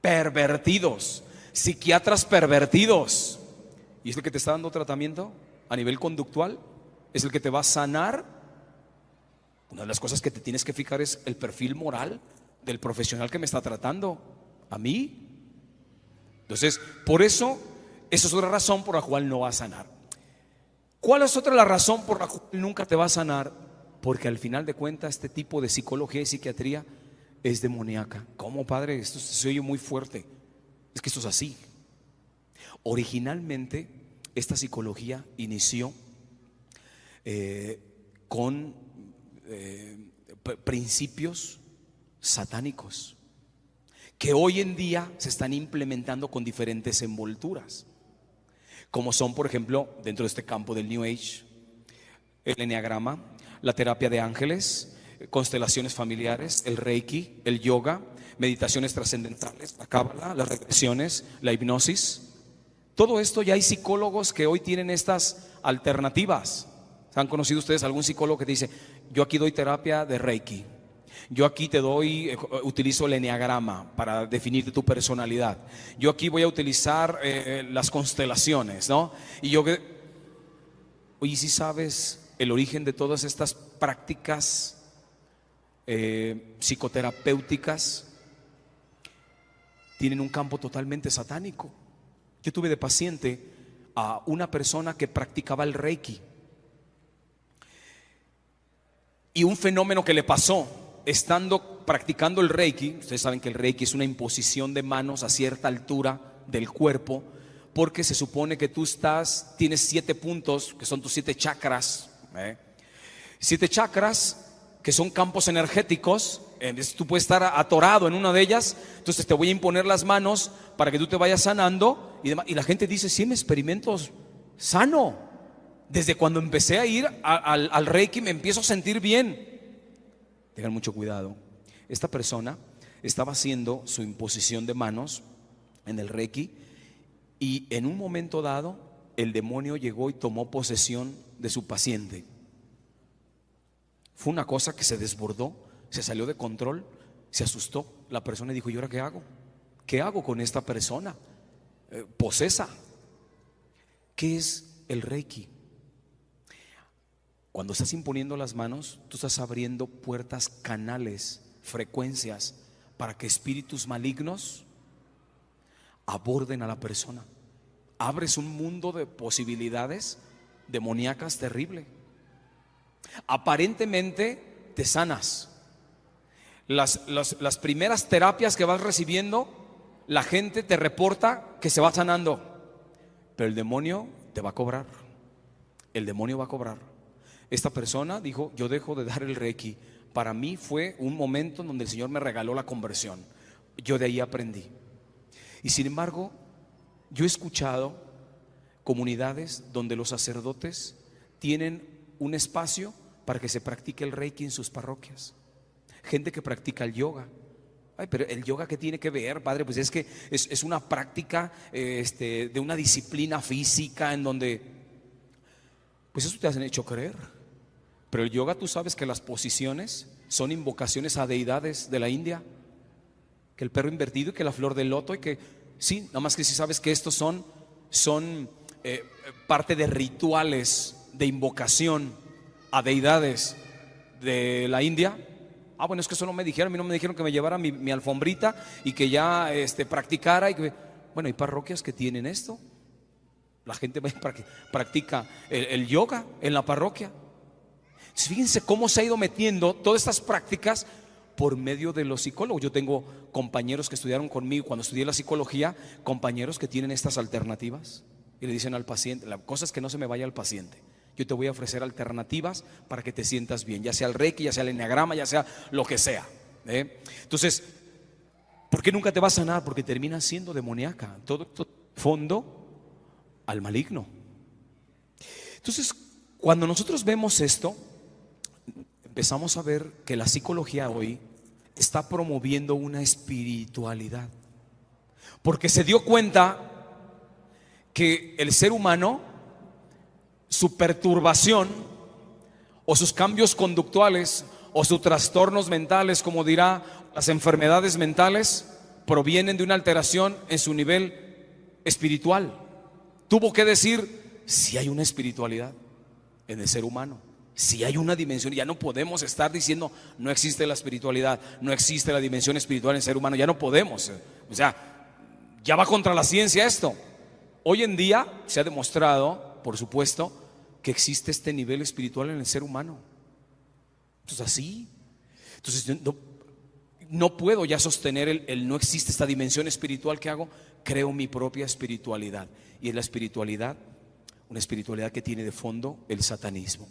Pervertidos. Psiquiatras pervertidos. ¿Y es el que te está dando tratamiento a nivel conductual? ¿Es el que te va a sanar? Una de las cosas que te tienes que fijar es el perfil moral del profesional que me está tratando a mí. Entonces, por eso, esa es otra razón por la cual no va a sanar. ¿Cuál es otra la razón por la cual nunca te va a sanar? Porque al final de cuentas este tipo de psicología y psiquiatría es demoníaca. ¿Cómo, padre? Esto se oye muy fuerte. Es que esto es así. Originalmente esta psicología inició con principios satánicos que hoy en día se están implementando con diferentes envolturas, como son, por ejemplo, dentro de este campo del New Age, el enneagrama, la terapia de ángeles, constelaciones familiares, el reiki, el yoga, meditaciones trascendentales, la cábala, las regresiones, la hipnosis. Todo esto ya hay psicólogos que hoy tienen estas alternativas. ¿Han conocido ustedes algún psicólogo que te dice: yo aquí doy terapia de reiki, yo aquí utilizo el enneagrama para definir tu personalidad, yo aquí voy a utilizar las constelaciones, ¿no? Y oye, ¿sí sabes el origen de todas estas prácticas psicoterapéuticas? Tienen un campo totalmente satánico. Yo tuve de paciente a una persona que practicaba el reiki, y un fenómeno que le pasó estando practicando el reiki. Ustedes saben que el reiki es una imposición de manos a cierta altura del cuerpo, porque se supone que tú tienes 7 puntos, que son tus 7 chakras, 7 chakras que son campos energéticos. Tú puedes estar atorado en una de ellas, entonces te voy a imponer las manos para que tú te vayas sanando y demás. Y la gente dice: sí, me experimento sano. Desde cuando empecé a ir al reiki me empiezo a sentir bien. Tengan mucho cuidado. Esta persona estaba haciendo su imposición de manos en el reiki, y en un momento dado el demonio llegó y tomó posesión de su paciente. Fue una cosa que se desbordó, se salió de control, se asustó la persona y dijo: ¿y ahora qué hago? ¿Qué hago con esta persona posesa? ¿Qué es el reiki? Cuando estás imponiendo las manos, tú estás abriendo puertas, canales, frecuencias para que espíritus malignos aborden a la persona. Abres un mundo de posibilidades demoníacas terrible. Aparentemente te sanas. Las primeras terapias que vas recibiendo, la gente te reporta que se va sanando, pero el demonio te va a cobrar. El demonio va a cobrar. Esta persona dijo: yo dejo de dar el reiki. Para mí fue un momento en donde el Señor me regaló la conversión. Yo de ahí aprendí. Y sin embargo, yo he escuchado comunidades donde los sacerdotes tienen un espacio para que se practique el reiki en sus parroquias. Gente que practica el yoga. Ay, pero el yoga, ¿qué tiene que ver, padre? Pues es que es una práctica de una disciplina física en donde, pues eso te hacen hecho creer. Pero el yoga, tú sabes que las posiciones son invocaciones a deidades de la India, que el perro invertido y que la flor del loto, y que sí, nada más que si sabes que estos son parte de rituales de invocación a deidades de la India. Bueno, es que eso no me dijeron. A mí no me dijeron que me llevara mi alfombrita y que ya practicara. Bueno, hay parroquias que tienen esto. La gente practica el yoga en la parroquia. Fíjense cómo se ha ido metiendo todas estas prácticas, por medio de los psicólogos. Yo tengo compañeros que estudiaron conmigo cuando estudié la psicología, compañeros que tienen estas alternativas y le dicen al paciente, la cosa es que no se me vaya al paciente. Yo te voy a ofrecer alternativas para que te sientas bien, ya sea el Reiki, ya sea el Enneagrama, ya sea lo que sea. Entonces, ¿por qué nunca te va a sanar? Porque termina siendo demoníaca. Todo esto fondo al maligno. Entonces, cuando nosotros vemos esto, empezamos a ver que la psicología hoy está promoviendo una espiritualidad, porque se dio cuenta que el ser humano, su perturbación o sus cambios conductuales o sus trastornos mentales, como dirá, las enfermedades mentales, provienen de una alteración en su nivel espiritual. Tuvo que decir si hay una espiritualidad en el ser humano, si hay una dimensión. Ya no podemos estar diciendo no existe la espiritualidad, no existe la dimensión espiritual en el ser humano. Ya no podemos, o sea, ya va contra la ciencia esto. Hoy en día se ha demostrado, por supuesto, que existe este nivel espiritual en el ser humano. Entonces así, no puedo ya sostener el no existe esta dimensión espiritual. ¿Qué hago? Creo mi propia espiritualidad, y es la espiritualidad, una espiritualidad que tiene de fondo el satanismo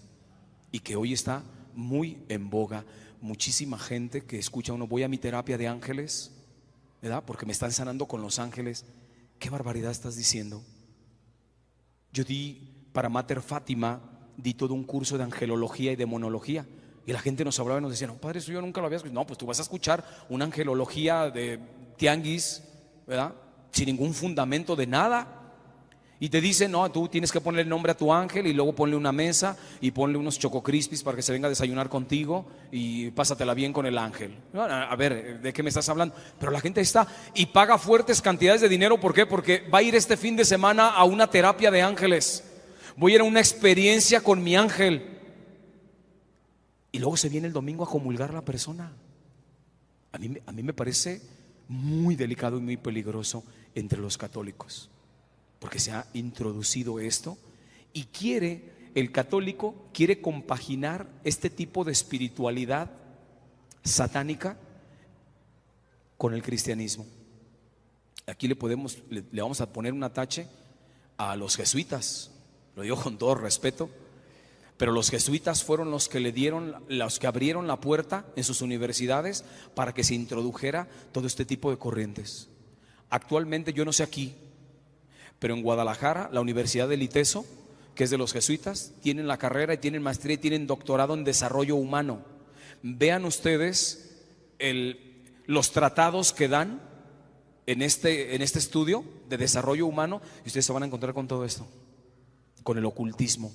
y que hoy está muy en boga. Muchísima gente que escucha uno, voy a mi terapia de ángeles, ¿verdad? Porque me están sanando con los ángeles. ¿Qué barbaridad estás diciendo? Yo para Mater Fátima, di todo un curso de angelología y demonología, y la gente nos hablaba y nos decía, no, padre, eso yo nunca lo había escuchado. No, pues tú vas a escuchar una angelología de tianguis, ¿verdad? Sin ningún fundamento de nada. Y te dicen, no, tú tienes que ponerle el nombre a tu ángel y luego ponle una mesa y ponle unos Choco Crispies para que se venga a desayunar contigo y pásatela bien con el ángel. A ver, ¿de qué me estás hablando? Pero la gente está y paga fuertes cantidades de dinero. ¿Por qué? Porque va a ir este fin de semana a una terapia de ángeles. Voy a ir a una experiencia con mi ángel. Y luego se viene el domingo a comulgar la persona. A mí me parece muy delicado y muy peligroso entre los católicos, porque se ha introducido esto y el católico quiere compaginar este tipo de espiritualidad satánica con el cristianismo. Aquí le vamos a poner un atache a los jesuitas, lo digo con todo respeto, pero los jesuitas fueron los que abrieron la puerta en sus universidades para que se introdujera todo este tipo de corrientes. Actualmente, yo no sé aquí, pero en Guadalajara, la Universidad del ITESO, que es de los jesuitas, tienen la carrera y tienen maestría y tienen doctorado en desarrollo humano. Vean ustedes los tratados que dan en este estudio de desarrollo humano, y ustedes se van a encontrar con todo esto, con el ocultismo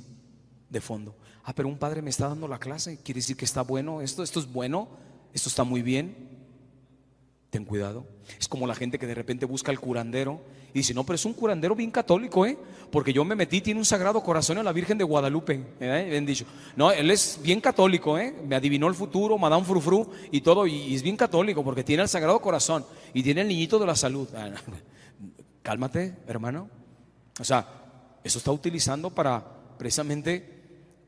de fondo. Pero un padre me está dando la clase, quiere decir que está bueno esto es bueno, esto está muy bien. Ten cuidado. Es como la gente que de repente busca al curandero y dice, no, pero es un curandero bien católico, porque yo me metí, tiene un Sagrado Corazón en la Virgen de Guadalupe, bien dicho. No, él es bien católico, me adivinó el futuro, Madame Frufru y todo, y es bien católico porque tiene el Sagrado Corazón y tiene el niñito de la salud. Cálmate, hermano. O sea, eso está utilizando para, precisamente,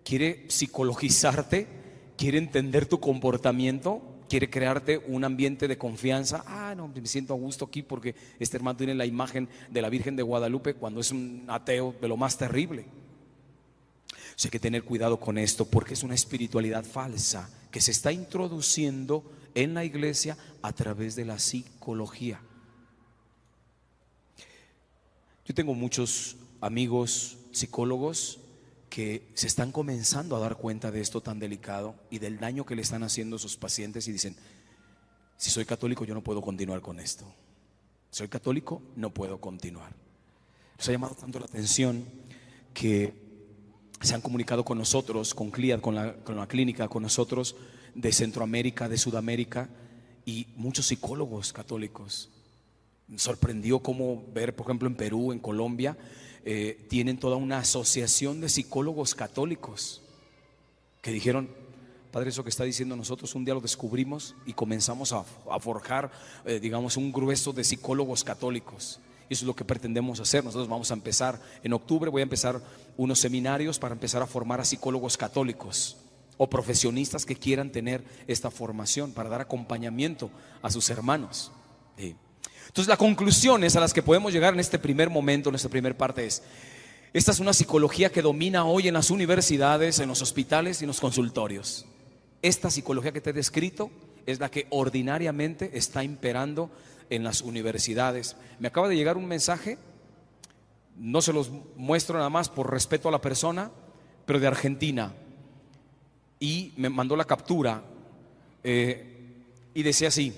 quiere psicologizarte, quiere entender tu comportamiento, quiere crearte un ambiente de confianza. No, me siento a gusto aquí porque este hermano tiene la imagen de la Virgen de Guadalupe, cuando es un ateo de lo más terrible. O sea, hay que tener cuidado con esto, porque es una espiritualidad falsa que se está introduciendo en la iglesia a través de la psicología. Yo tengo muchos amigos psicólogos que se están comenzando a dar cuenta de esto tan delicado y del daño que le están haciendo a sus pacientes, y dicen, si soy católico yo no puedo continuar con esto. Soy católico, no puedo continuar. Nos ha llamado tanto la atención que se han comunicado con nosotros, con CLIAD, con la clínica, con nosotros de Centroamérica, de Sudamérica, y muchos psicólogos católicos. Me sorprendió cómo ver, por ejemplo, en Perú, en Colombia, tienen toda una asociación de psicólogos católicos que dijeron, padre, eso que está diciendo nosotros un día lo descubrimos y comenzamos a forjar, digamos, un grueso de psicólogos católicos. Y eso es lo que pretendemos hacer. Nosotros vamos a empezar en octubre, voy a empezar unos seminarios para empezar a formar a psicólogos católicos o profesionistas que quieran tener esta formación para dar acompañamiento a sus hermanos. Sí. Entonces, las conclusiones a las que podemos llegar en este primer momento, en esta primera parte es: esta es una psicología que domina hoy en las universidades, en los hospitales y en los consultorios. Esta psicología que te he descrito es la que ordinariamente está imperando en las universidades. Me acaba de llegar un mensaje, no se los muestro nada más por respeto a la persona, pero de Argentina, y me mandó la captura y decía así: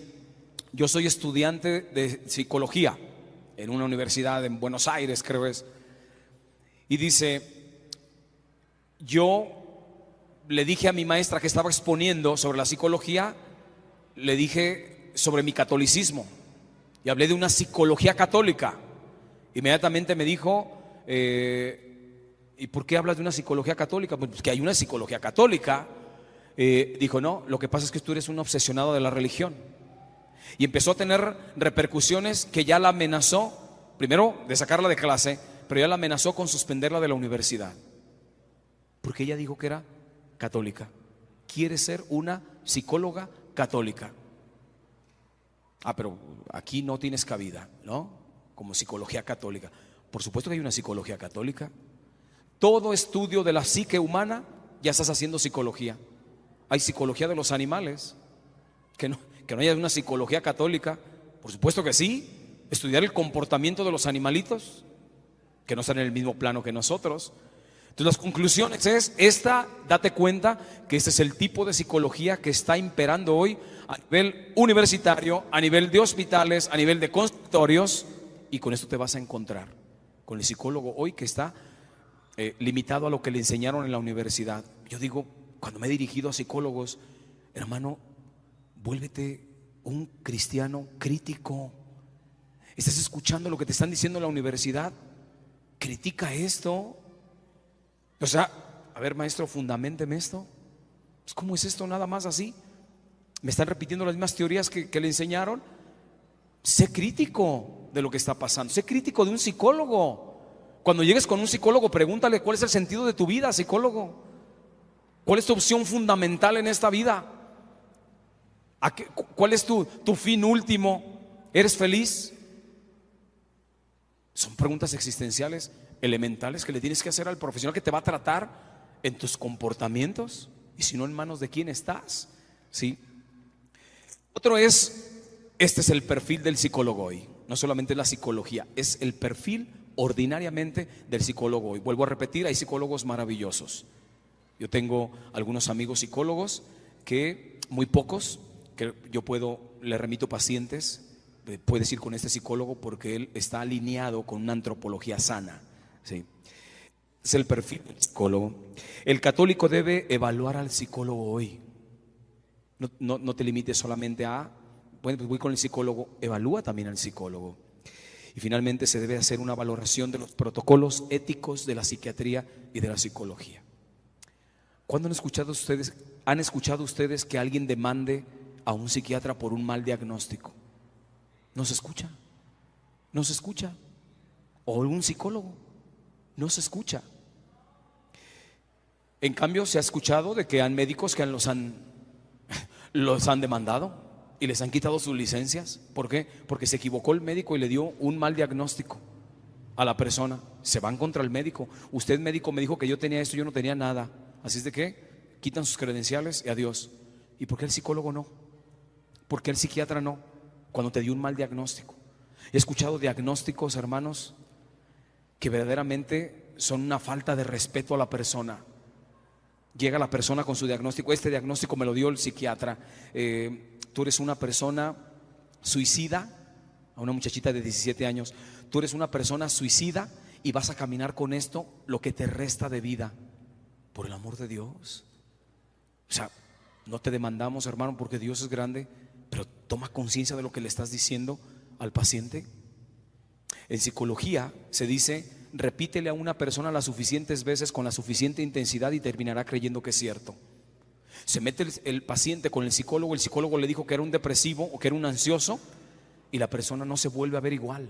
yo soy estudiante de psicología en una universidad en Buenos Aires, creo es, y dice: yo le dije a mi maestra que estaba exponiendo sobre la psicología, le dije sobre mi catolicismo y hablé de una psicología católica. Inmediatamente me dijo: ¿y por qué hablas de una psicología católica? Pues que hay una psicología católica. Dijo: no, lo que pasa es que tú eres un obsesionado de la religión. Y empezó a tener repercusiones que ya la amenazó, primero de sacarla de clase, pero ya la amenazó con suspenderla de la universidad, porque ella dijo que era católica. Quiere ser una psicóloga católica. Pero aquí no tienes cabida, ¿no? Como psicología católica. Por supuesto que hay una psicología católica. Todo estudio de la psique humana ya estás haciendo psicología. Hay psicología de los animales. Que no haya una psicología católica. Por supuesto que sí. Estudiar el comportamiento de los animalitos, que no están en el mismo plano que nosotros. Entonces, las conclusiones es esta: date cuenta que este es el tipo de psicología que está imperando hoy a nivel universitario, a nivel de hospitales, a nivel de consultorios, y con esto te vas a encontrar con el psicólogo hoy que está limitado a lo que le enseñaron en la universidad. Yo digo, cuando me he dirigido a psicólogos: hermano, vuélvete un cristiano crítico. ¿Estás escuchando lo que te están diciendo en la universidad? Critica esto. O sea, a ver, maestro, fundamenteme esto. Pues, ¿cómo es esto nada más así? ¿Me están repitiendo las mismas teorías que le enseñaron? Sé crítico de lo que está pasando. Sé crítico de un psicólogo. Cuando llegues con un psicólogo, pregúntale: ¿cuál es el sentido de tu vida, psicólogo? ¿Cuál es tu opción fundamental en esta vida? ¿Cuál es tu fin último? ¿Eres feliz? Son preguntas existenciales elementales que le tienes que hacer al profesional que te va a tratar en tus comportamientos, y si no, en manos de quién estás. ¿Sí? Otro es: este es el perfil del psicólogo hoy. No solamente la psicología, es el perfil ordinariamente del psicólogo hoy. Vuelvo a repetir, hay psicólogos maravillosos. Yo tengo algunos amigos psicólogos que, muy pocos, que yo le remito pacientes. Puedes ir con este psicólogo porque él está alineado con una antropología sana. ¿Sí? Es el perfil del psicólogo. El católico debe evaluar al psicólogo hoy. No te limites solamente a: bueno, pues voy con el psicólogo. Evalúa también al psicólogo. Y finalmente se debe hacer una valoración de los protocolos éticos de la psiquiatría y de la psicología. ¿Cuándo han escuchado ustedes que alguien demande a un psiquiatra por un mal diagnóstico? No se escucha. No se escucha. O un psicólogo. No se escucha. En cambio, se ha escuchado de que hay médicos que los han demandado y les han quitado sus licencias. ¿Por qué? Porque se equivocó el médico y le dio un mal diagnóstico a la persona. Se van contra el médico. Usted, médico, me dijo que yo tenía esto, yo no tenía nada. Así es de que quitan sus credenciales y adiós. ¿Y por qué el psicólogo no? ¿Por qué el psiquiatra no? Cuando te dio un mal diagnóstico. He escuchado diagnósticos, hermanos, que verdaderamente son una falta de respeto a la persona. Llega la persona con su diagnóstico: este diagnóstico me lo dio el psiquiatra. Tú eres una persona suicida. A una muchachita de 17 años: tú eres una persona suicida y vas a caminar con esto lo que te resta de vida. Por el amor de Dios. O sea, no te demandamos, hermano, porque Dios es grande, pero toma conciencia de lo que le estás diciendo al paciente. En psicología se dice: repítele a una persona las suficientes veces con la suficiente intensidad y terminará creyendo que es cierto. Se mete el paciente con el psicólogo le dijo que era un depresivo o que era un ansioso, y la persona no se vuelve a ver igual.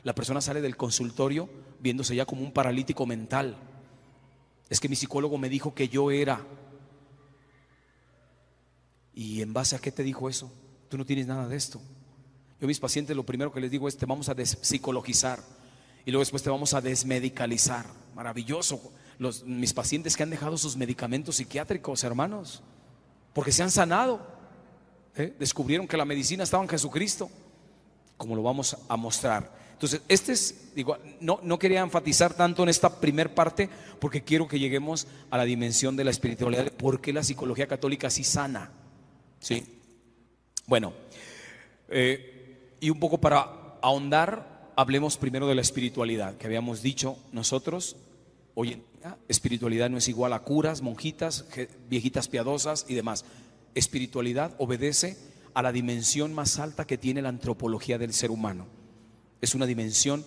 La persona sale del consultorio viéndose ya como un paralítico mental. Es que mi psicólogo me dijo que yo era. ¿Y en base a qué te dijo eso? Tú no tienes nada de esto. Yo a mis pacientes lo primero que les digo es: te vamos a despsicologizar y luego después te vamos a desmedicalizar. Maravilloso. Mis pacientes que han dejado sus medicamentos psiquiátricos, hermanos, porque se han sanado, descubrieron que la medicina estaba en Jesucristo, como lo vamos a mostrar. Entonces, no quería enfatizar tanto en esta primer parte, porque quiero que lleguemos a la dimensión de la espiritualidad, por qué la psicología católica sí sana. ¿Sí? Bueno, y un poco para ahondar, hablemos primero de la espiritualidad, que habíamos dicho nosotros. Hoy en día, espiritualidad no es igual a curas, monjitas, viejitas piadosas y demás. Espiritualidad obedece a la dimensión más alta que tiene la antropología del ser humano. Es una dimensión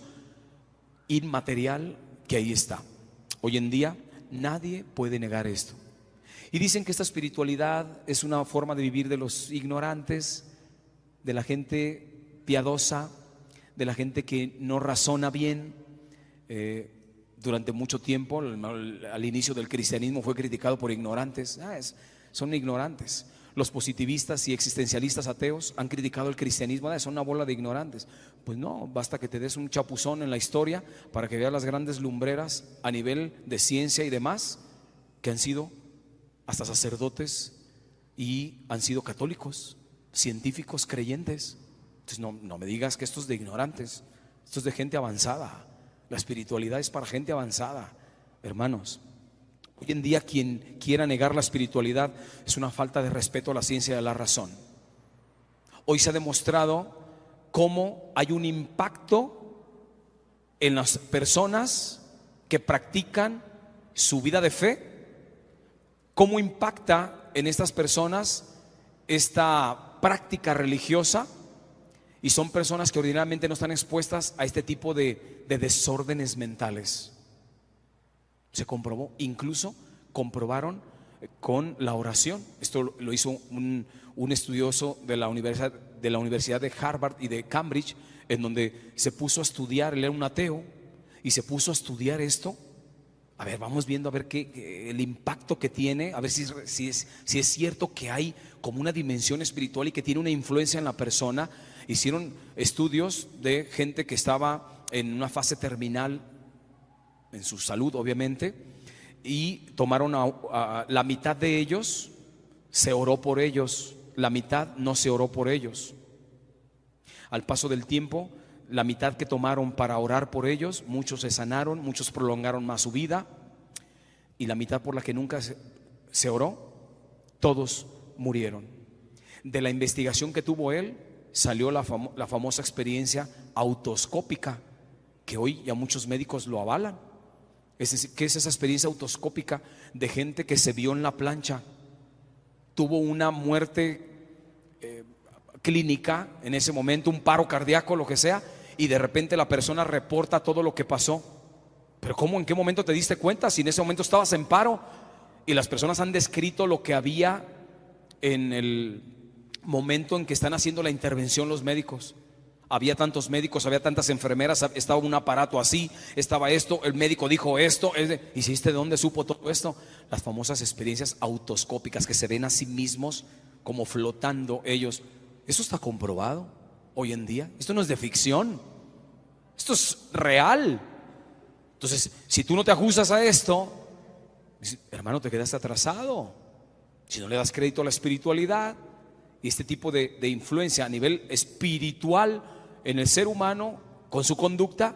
inmaterial que ahí está. Hoy en día nadie puede negar esto. Y dicen que esta espiritualidad es una forma de vivir de los ignorantes, de la gente piadosa, de la gente que no razona bien. Durante mucho tiempo, al inicio del cristianismo, fue criticado por ignorantes. Son ignorantes. Los positivistas y existencialistas ateos han criticado el cristianismo. Son una bola de ignorantes. Pues no, basta que te des un chapuzón en la historia para que veas las grandes lumbreras a nivel de ciencia y demás, que han sido hasta sacerdotes y han sido católicos, científicos, creyentes. Entonces no me digas que esto es de ignorantes, esto es de gente avanzada. La espiritualidad es para gente avanzada, hermanos. Hoy en día quien quiera negar la espiritualidad es una falta de respeto a la ciencia y a la razón. Hoy se ha demostrado cómo hay un impacto en las personas que practican su vida de fe, cómo impacta en estas personas esta práctica religiosa, y son personas que ordinariamente no están expuestas a este tipo de desórdenes mentales. Se comprobó, incluso comprobaron con la oración. Esto lo hizo un estudioso de la Universidad de Harvard y de Cambridge, en donde se puso a estudiar. Él era un ateo y se puso a estudiar esto. A ver, vamos viendo a ver el impacto que tiene, a ver si es cierto que hay como una dimensión espiritual y que tiene una influencia en la persona. Hicieron estudios de gente que estaba en una fase terminal en su salud, obviamente, y tomaron a la mitad de ellos, se oró por ellos, la mitad no se oró por ellos. Al paso del tiempo, la mitad que tomaron para orar por ellos, muchos se sanaron, muchos prolongaron más su vida, y la mitad por la que nunca se oró, todos murieron. De la investigación que tuvo él, salió la famosa experiencia autoscópica, que hoy ya muchos médicos lo avalan. ¿Qué es esa experiencia autoscópica? De gente que se vio en la plancha, tuvo una muerte clínica en ese momento, un paro cardíaco, lo que sea, y de repente la persona reporta todo lo que pasó. Pero ¿cómo? ¿En qué momento te diste cuenta? Si en ese momento estabas en paro. Y las personas han descrito lo que había en el momento en que están haciendo la intervención los médicos. Había tantos médicos, había tantas enfermeras, estaba un aparato así, estaba esto, el médico dijo esto. ¿Y si de dónde supo todo esto? Las famosas experiencias autoscópicas, que se ven a sí mismos como flotando ellos. Eso está comprobado hoy en día. Esto no es de ficción, esto es real. Entonces, si tú no te ajustas a esto, hermano, te quedaste atrasado. Si no le das crédito a la espiritualidad y este tipo de influencia a nivel espiritual en el ser humano con su conducta,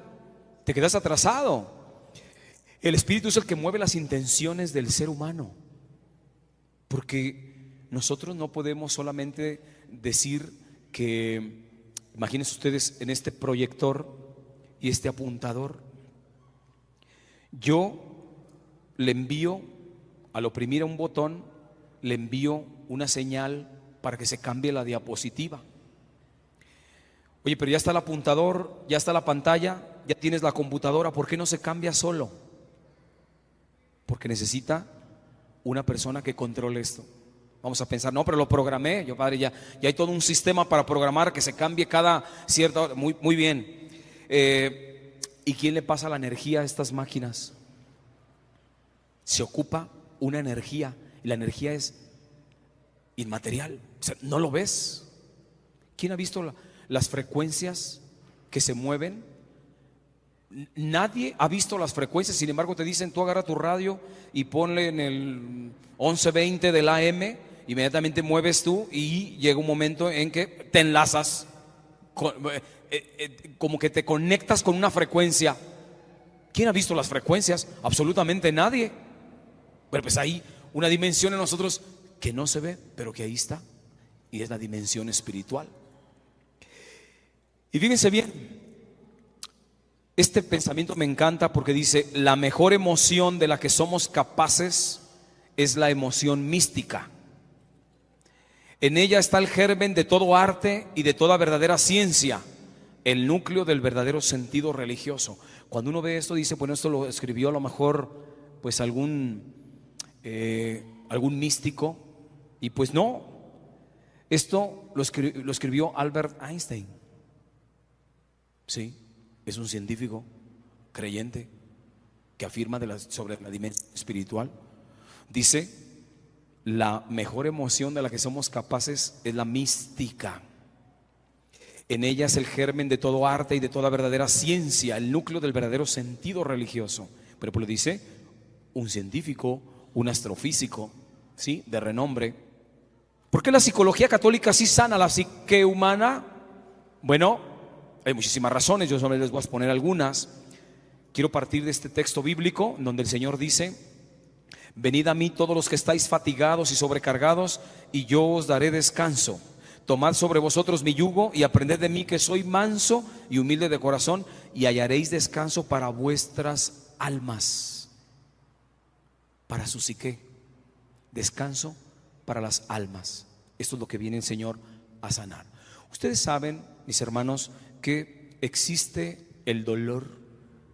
te quedas atrasado. El espíritu es el que mueve las intenciones del ser humano, porque nosotros no podemos solamente decir que, imagínense ustedes en este proyector y este apuntador, yo le envío, al oprimir a un botón, le envío una señal para que se cambie la diapositiva. Oye, pero ya está el apuntador, ya está la pantalla, ya tienes la computadora, ¿por qué no se cambia solo? Porque necesita una persona que controle esto. Vamos a pensar, no, pero lo programé. Yo, padre, ya hay todo un sistema para programar que se cambie cada cierta hora. Muy bien. ¿Y quién le pasa la energía a estas máquinas? Se ocupa una energía, y la energía es inmaterial. O sea, no lo ves. ¿Quién ha visto las frecuencias que se mueven? Nadie ha visto las frecuencias. Sin embargo te dicen, tú agarra tu radio y ponle en el 1120 del AM, inmediatamente mueves tú y llega un momento en que te enlazas como que te conectas con una frecuencia. ¿Quién ha visto las frecuencias? Absolutamente nadie. Pero pues hay una dimensión en nosotros que no se ve, pero que ahí está, y es la dimensión espiritual. Y fíjense bien, este pensamiento me encanta porque dice: la mejor emoción de la que somos capaces es la emoción mística. En ella está el germen de todo arte y de toda verdadera ciencia, el núcleo del verdadero sentido religioso. Cuando uno ve esto dice, bueno, esto lo escribió a lo mejor pues algún místico, y pues no, esto lo escribió Albert Einstein. Sí, es un científico creyente que afirma sobre la dimensión espiritual. Dice: la mejor emoción de la que somos capaces es la mística. En ella es el germen de todo arte y de toda verdadera ciencia, el núcleo del verdadero sentido religioso. Pero pues lo dice un científico, un astrofísico, ¿sí?, de renombre. ¿Por qué la psicología católica sí sana la psique humana? Bueno, hay muchísimas razones, yo solo les voy a exponer algunas. Quiero partir de este texto bíblico donde el Señor dice: venid a mí todos los que estáis fatigados y sobrecargados, y yo os daré descanso. Tomad sobre vosotros mi yugo y aprended de mí, que soy manso y humilde de corazón, y hallaréis descanso para vuestras almas. Para su psique, descanso para las almas. Esto es lo que viene el Señor a sanar. Ustedes saben, mis hermanos, que existe el dolor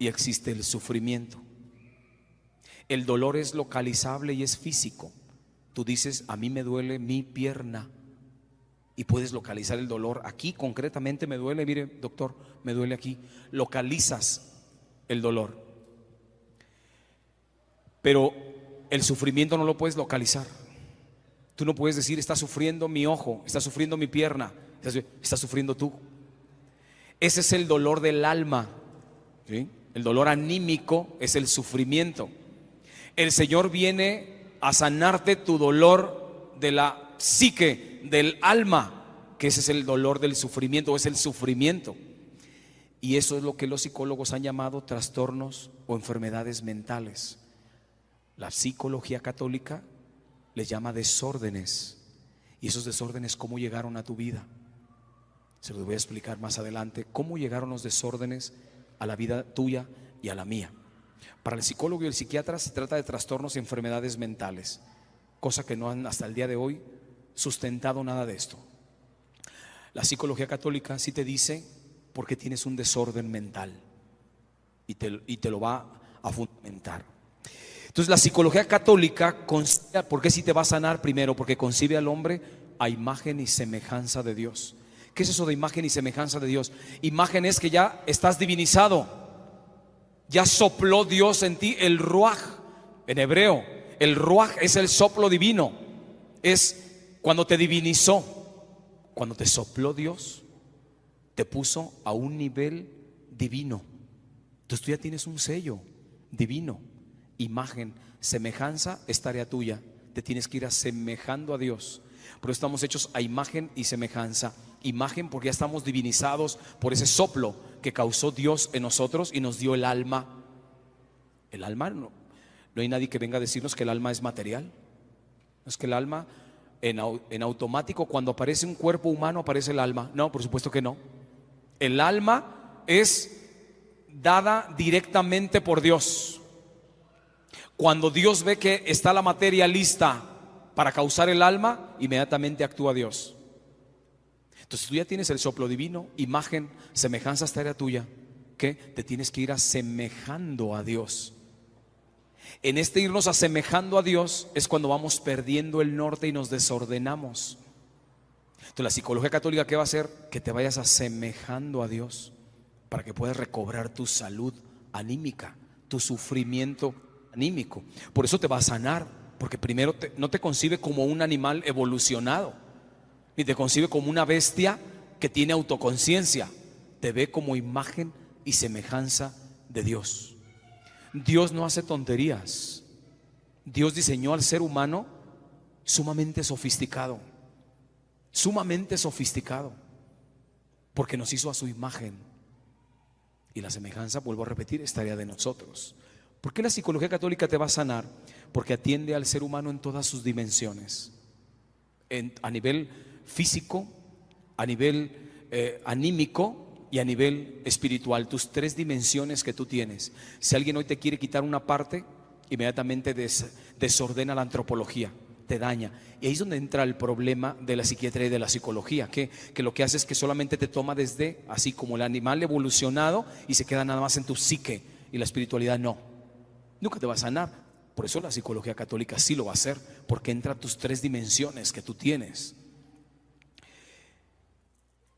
y existe el sufrimiento. El dolor es localizable y es físico. Tú dices: a mí me duele mi pierna, y puedes localizar el dolor. Aquí concretamente me duele, mire doctor, me duele aquí. Localizas el dolor. Pero el sufrimiento no lo puedes localizar. Tú no puedes decir: está sufriendo mi ojo, está sufriendo mi pierna, está sufriendo tú. Ese es el dolor del alma, ¿sí? El dolor anímico es el sufrimiento. El Señor viene a sanarte tu dolor de la psique, del alma, que ese es el dolor del sufrimiento, es el sufrimiento. Y eso es lo que los psicólogos han llamado trastornos o enfermedades mentales. La psicología católica les llama desórdenes. Y esos desórdenes, ¿cómo llegaron a tu vida? Se los voy a explicar más adelante, cómo llegaron los desórdenes a la vida tuya y a la mía. Para el psicólogo y el psiquiatra se trata de trastornos y enfermedades mentales, cosa que no han hasta el día de hoy sustentado nada de esto. La psicología católica sí te dice por qué tienes un desorden mental y te lo va a fundamentar. Entonces la psicología católica, ¿por qué sí te va a sanar? Primero, porque concibe al hombre a imagen y semejanza de Dios. ¿Qué es eso de imagen y semejanza de Dios? Imagen es que ya estás divinizado, ya sopló Dios en ti el ruaj. En hebreo, el ruaj es el soplo divino, es cuando te divinizó, cuando te sopló Dios, te puso a un nivel divino. Entonces tú ya tienes un sello divino. Imagen, semejanza es tarea tuya. Te tienes que ir asemejando a Dios. Pero estamos hechos a imagen y semejanza. Imagen porque ya estamos divinizados por ese soplo que causó Dios en nosotros y nos dio el alma. El alma, no hay nadie que venga a decirnos que el alma es material. No es que el alma en automático, cuando aparece un cuerpo humano, aparece el alma. No, por supuesto que no. El alma es dada directamente por Dios. Cuando Dios ve que está la materia lista para causar el alma, inmediatamente actúa Dios. Entonces tú ya tienes el soplo divino, imagen, semejanza, es tarea tuya, que te tienes que ir asemejando a Dios. En este irnos asemejando a Dios es cuando vamos perdiendo el norte y nos desordenamos. Entonces la psicología católica, ¿qué va a hacer? Que te vayas asemejando a Dios para que puedas recobrar tu salud anímica, tu sufrimiento anímico. Por eso te va a sanar. porque primero no te concibe como un animal evolucionado, ni te concibe como una bestia que tiene autoconciencia. Te ve como imagen y semejanza de Dios. Dios no hace tonterías. Dios diseñó al ser humano sumamente sofisticado, porque nos hizo a su imagen. Y la semejanza, vuelvo a repetir, es tarea de nosotros. ¿Por qué la psicología católica te va a sanar? Porque atiende al ser humano en todas sus dimensiones, a nivel físico, a nivel anímico y a nivel espiritual. Tus tres dimensiones que tú tienes. Si alguien hoy te quiere quitar una parte, inmediatamente desordena la antropología, te daña. Y ahí es donde entra el problema de la psiquiatría y de la psicología, que lo que hace es que solamente te toma desde, así como el animal evolucionado, y se queda nada más en tu psique, y la espiritualidad no. Nunca te va a sanar. Por eso la psicología católica sí lo va a hacer, porque entra a tus tres dimensiones que tú tienes.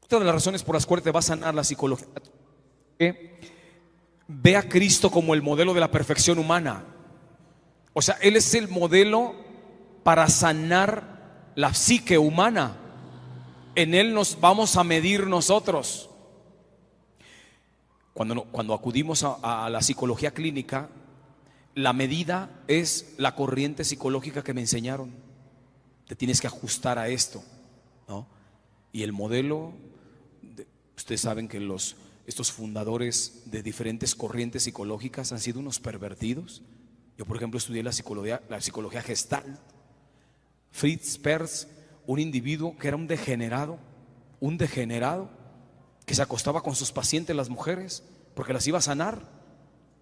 Otra de las razones por las cuales te va a sanar la psicología católica: ve a Cristo como el modelo de la perfección humana. O sea, Él es el modelo para sanar la psique humana. En Él nos vamos a medir nosotros. Cuando acudimos a la psicología clínica, la medida es la corriente psicológica que me enseñaron. Te tienes que ajustar a esto, ¿no? Y el modelo, ustedes saben que estos fundadores de diferentes corrientes psicológicas han sido unos pervertidos. Yo, por ejemplo, estudié la psicología Gestalt. Fritz Perls, un individuo que era un degenerado, que se acostaba con sus pacientes, las mujeres, porque las iba a sanar.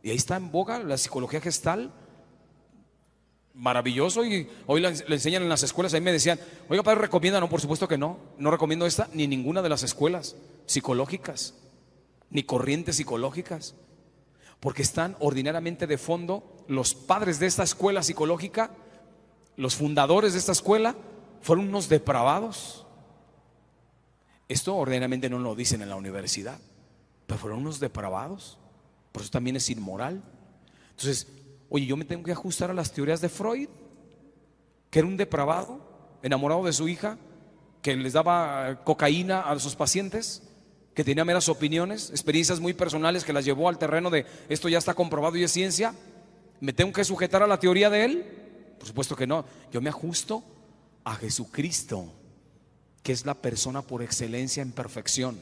Y ahí está en boga la psicología Gestalt. Maravilloso. Y hoy le enseñan en las escuelas. Ahí me decían: oiga, padre, ¿recomienda? No, por supuesto que no. No recomiendo esta ni ninguna de las escuelas psicológicas, ni corrientes psicológicas, porque están ordinariamente de fondo. Los padres de esta escuela psicológica, los fundadores de esta escuela, fueron unos depravados. Esto ordinariamente no lo dicen en la universidad, pero fueron unos depravados. Por eso también es inmoral. Entonces, oye, yo me tengo que ajustar a las teorías de Freud, que era un depravado, enamorado de su hija, que les daba cocaína a sus pacientes, que tenía meras opiniones, experiencias muy personales que las llevó al terreno de esto ya está comprobado y es ciencia. ¿Me tengo que sujetar a la teoría de él? Por supuesto que no. Yo me ajusto a Jesucristo, que es la persona por excelencia en perfección.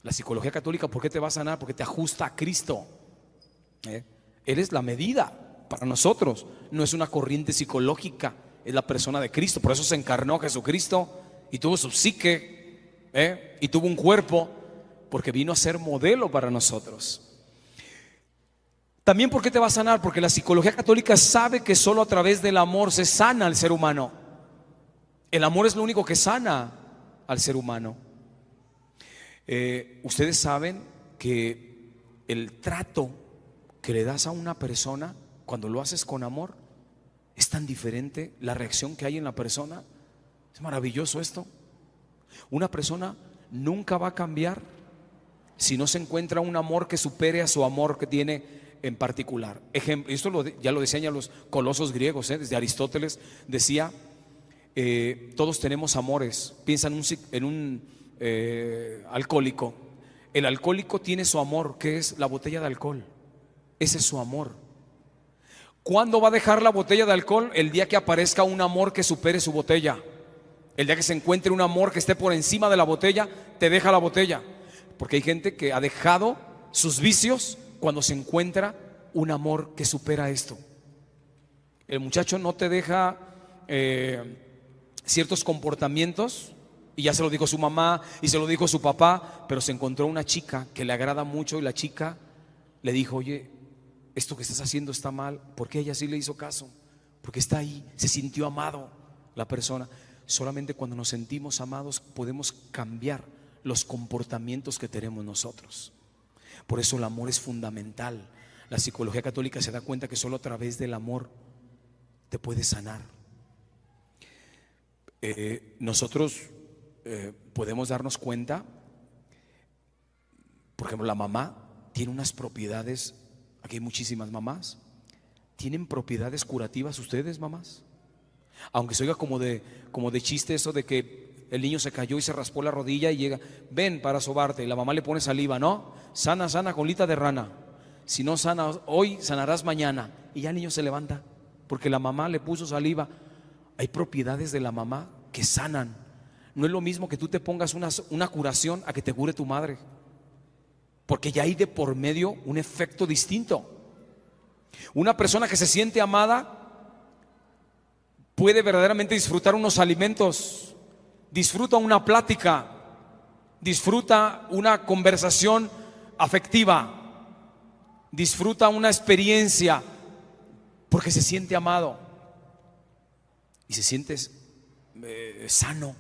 La psicología católica, ¿por qué te va a sanar? Porque te ajusta a Cristo. Él es la medida para nosotros. No es una corriente psicológica, es la persona de Cristo. Por eso se encarnó Jesucristo y tuvo su psique, y tuvo un cuerpo, porque vino a ser modelo para nosotros. También, ¿por qué te va a sanar? Porque la psicología católica sabe que solo a través del amor se sana al ser humano. El amor es lo único que sana al ser humano. Ustedes saben que el trato que le das a una persona, cuando lo haces con amor, es tan diferente la reacción que hay en la persona. Es maravilloso esto. Una persona nunca va a cambiar si no se encuentra un amor que supere a su amor que tiene en particular. Esto ya lo decían ya los colosos griegos, desde Aristóteles decía: todos tenemos amores. Piensa en un alcohólico. El alcohólico tiene su amor, que es la botella de alcohol. Ese es su amor. ¿Cuándo va a dejar la botella de alcohol? El día que aparezca un amor que supere su botella. El día que se encuentre un amor que esté por encima de la botella, te deja la botella. Porque hay gente que ha dejado sus vicios cuando se encuentra un amor que supera esto. El muchacho no te deja ciertos comportamientos, y ya se lo dijo su mamá y se lo dijo su papá, pero se encontró una chica que le agrada mucho y la chica le dijo: oye, esto que estás haciendo está mal. Porque ella sí le hizo caso, porque está ahí, se sintió amado la persona. Solamente cuando nos sentimos amados podemos cambiar los comportamientos que tenemos nosotros. Por eso el amor es fundamental. La psicología católica se da cuenta que solo a través del amor te puede sanar. Nosotros podemos darnos cuenta, por ejemplo, la mamá tiene unas propiedades. Aquí hay muchísimas mamás. ¿Tienen propiedades curativas ustedes, mamás? Aunque se oiga como de chiste eso de que el niño se cayó y se raspó la rodilla y llega, ven para sobarte, y la mamá le pone saliva, ¿no? Sana, sana, colita de rana. Si no sana hoy, sanarás mañana. Y ya el niño se levanta porque la mamá le puso saliva. Hay propiedades de la mamá que sanan. No es lo mismo que tú te pongas una curación a que te cure tu madre, porque ya hay de por medio un efecto distinto. Una persona que se siente amada puede verdaderamente disfrutar unos alimentos, disfruta una plática, disfruta una conversación afectiva, disfruta una experiencia, porque se siente amado y se siente sano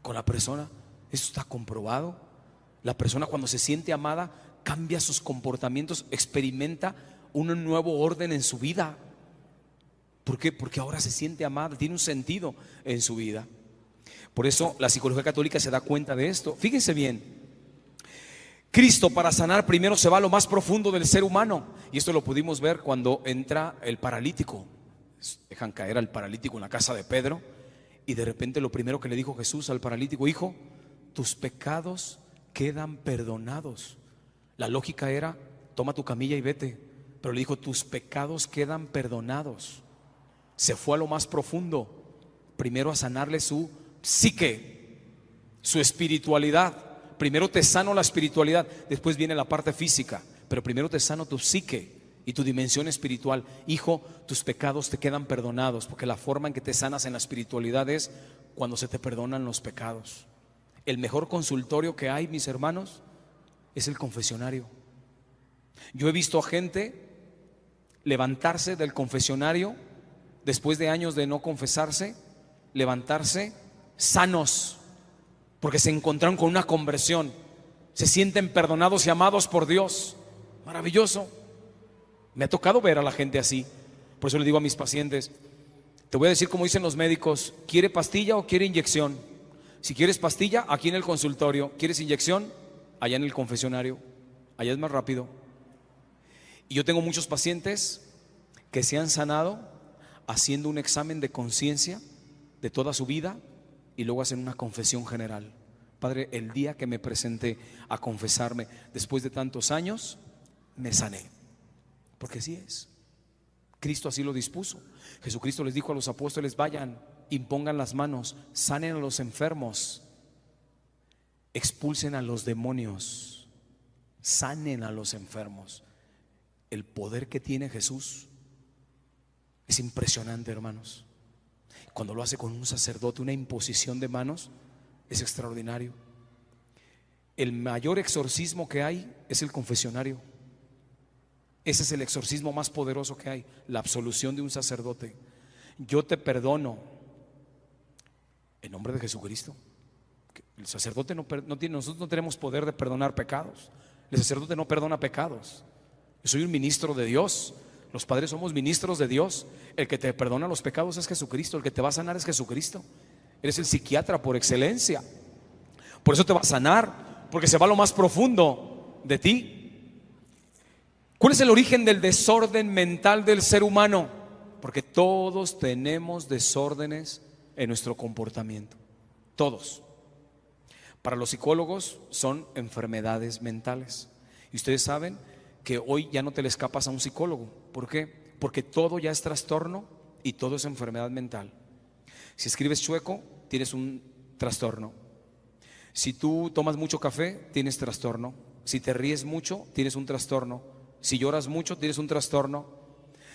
con la persona. Eso está comprobado. La persona cuando se siente amada cambia sus comportamientos, experimenta un nuevo orden en su vida. ¿Por qué? Porque ahora se siente amada, tiene un sentido en su vida. Por eso la psicología católica se da cuenta de esto. Fíjense bien, Cristo para sanar primero se va a lo más profundo del ser humano, y esto lo pudimos ver cuando entra el paralítico. Dejan caer al paralítico en la casa de Pedro, y de repente lo primero que le dijo Jesús al paralítico: hijo, tus pecados quedan perdonados. La lógica era: toma tu camilla y vete. Pero le dijo: tus pecados quedan perdonados. Se fue a lo más profundo, primero a sanarle su psique, su espiritualidad. Primero te sano la espiritualidad, después viene la parte física, pero primero te sano tu psique y tu dimensión espiritual. Hijo, tus pecados te quedan perdonados, porque la forma en que te sanas en la espiritualidad es cuando se te perdonan los pecados. El mejor consultorio que hay, mis hermanos, es el confesionario. Yo he visto a gente levantarse del confesionario después de años de no confesarse, levantarse sanos, porque se encontraron con una conversión, se sienten perdonados y amados por Dios. Maravilloso. Me ha tocado ver a la gente así. Por eso le digo a mis pacientes: te voy a decir como dicen los médicos, ¿quiere pastilla o quiere inyección? Si quieres pastilla, aquí en el consultorio. ¿Quieres inyección? Allá en el confesionario. Allá es más rápido. Y yo tengo muchos pacientes que se han sanado haciendo un examen de conciencia de toda su vida y luego hacen una confesión general. Padre, el día que me presenté a confesarme después de tantos años, me sané. Porque así es. Cristo así lo dispuso. Jesucristo les dijo a los apóstoles: vayan, impongan las manos, sanen a los enfermos, expulsen a los demonios, sanen a los enfermos. El poder que tiene Jesús es impresionante, hermanos. Cuando lo hace con un sacerdote, una imposición de manos, es extraordinario. El mayor exorcismo que hay es el confesionario. Ese es el exorcismo más poderoso que hay, la absolución de un sacerdote. Yo te perdono en nombre de Jesucristo. El sacerdote no tiene, nosotros no tenemos poder de perdonar pecados. El sacerdote no perdona pecados. Yo soy un ministro de Dios. Los padres somos ministros de Dios. El que te perdona los pecados es Jesucristo. El que te va a sanar es Jesucristo. Eres el psiquiatra por excelencia. Por eso te va a sanar, porque se va a lo más profundo de ti. ¿Cuál es el origen del desorden mental del ser humano? Porque todos tenemos desórdenes en nuestro comportamiento. Todos. Para los psicólogos son enfermedades mentales. Y ustedes saben que hoy ya no te le escapas a un psicólogo. ¿Por qué? Porque todo ya es trastorno y todo es enfermedad mental. Si escribes chueco, tienes un trastorno. Si tú tomas mucho café, tienes trastorno. Si te ríes mucho, tienes un trastorno. Si lloras mucho, tienes un trastorno.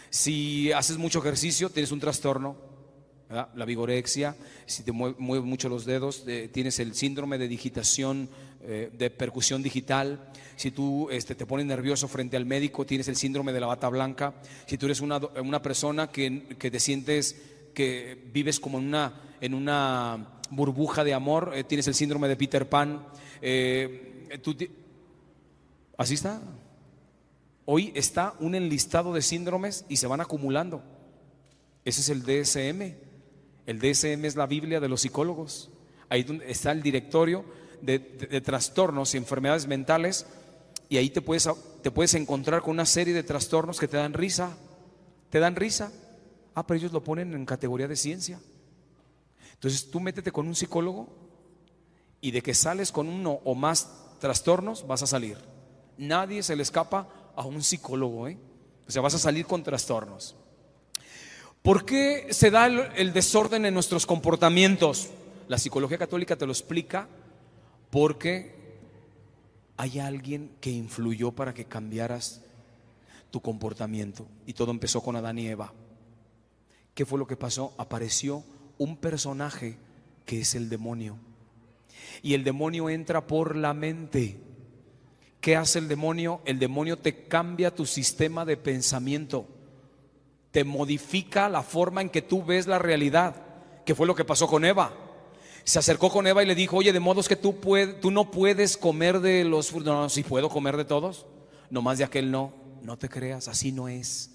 Si haces mucho ejercicio, tienes un trastorno, ¿verdad? La vigorexia. Si te mueves mucho los dedos, tienes el síndrome de digitación, de percusión digital. Si tú te pones nervioso frente al médico, tienes el síndrome de la bata blanca. Si tú eres una persona que te sientes que vives como en una burbuja de amor, tienes el síndrome de Peter Pan. Así está. Hoy está un enlistado de síndromes y se van acumulando. Ese es el DSM. El DSM es la Biblia de los psicólogos. Ahí está el directorio de trastornos y enfermedades mentales. Y ahí te puedes encontrar con una serie de trastornos que te dan risa, ¿Te dan risa? Ah, pero ellos lo ponen en categoría de ciencia. Entonces tú métete con un psicólogo y de que sales con uno o más trastornos vas a salir. Nadie se le escapa a un psicólogo, ¿eh? O sea, vas a salir con trastornos. ¿Por qué se da el desorden en nuestros comportamientos? La psicología católica te lo explica porque hay alguien que influyó para que cambiaras tu comportamiento. Y todo empezó con Adán y Eva. ¿Qué fue lo que pasó? Apareció un personaje que es el demonio. Y el demonio entra por la mente. ¿Qué hace el demonio? El demonio te cambia tu sistema de pensamiento, te modifica la forma en que tú ves la realidad. ¿Qué fue lo que pasó con Eva? Se acercó con Eva y le dijo: oye, de modos que tú no puedes comer de los frutos. No, sí puedo comer de todos, nomás de aquel no. No te creas, así no es.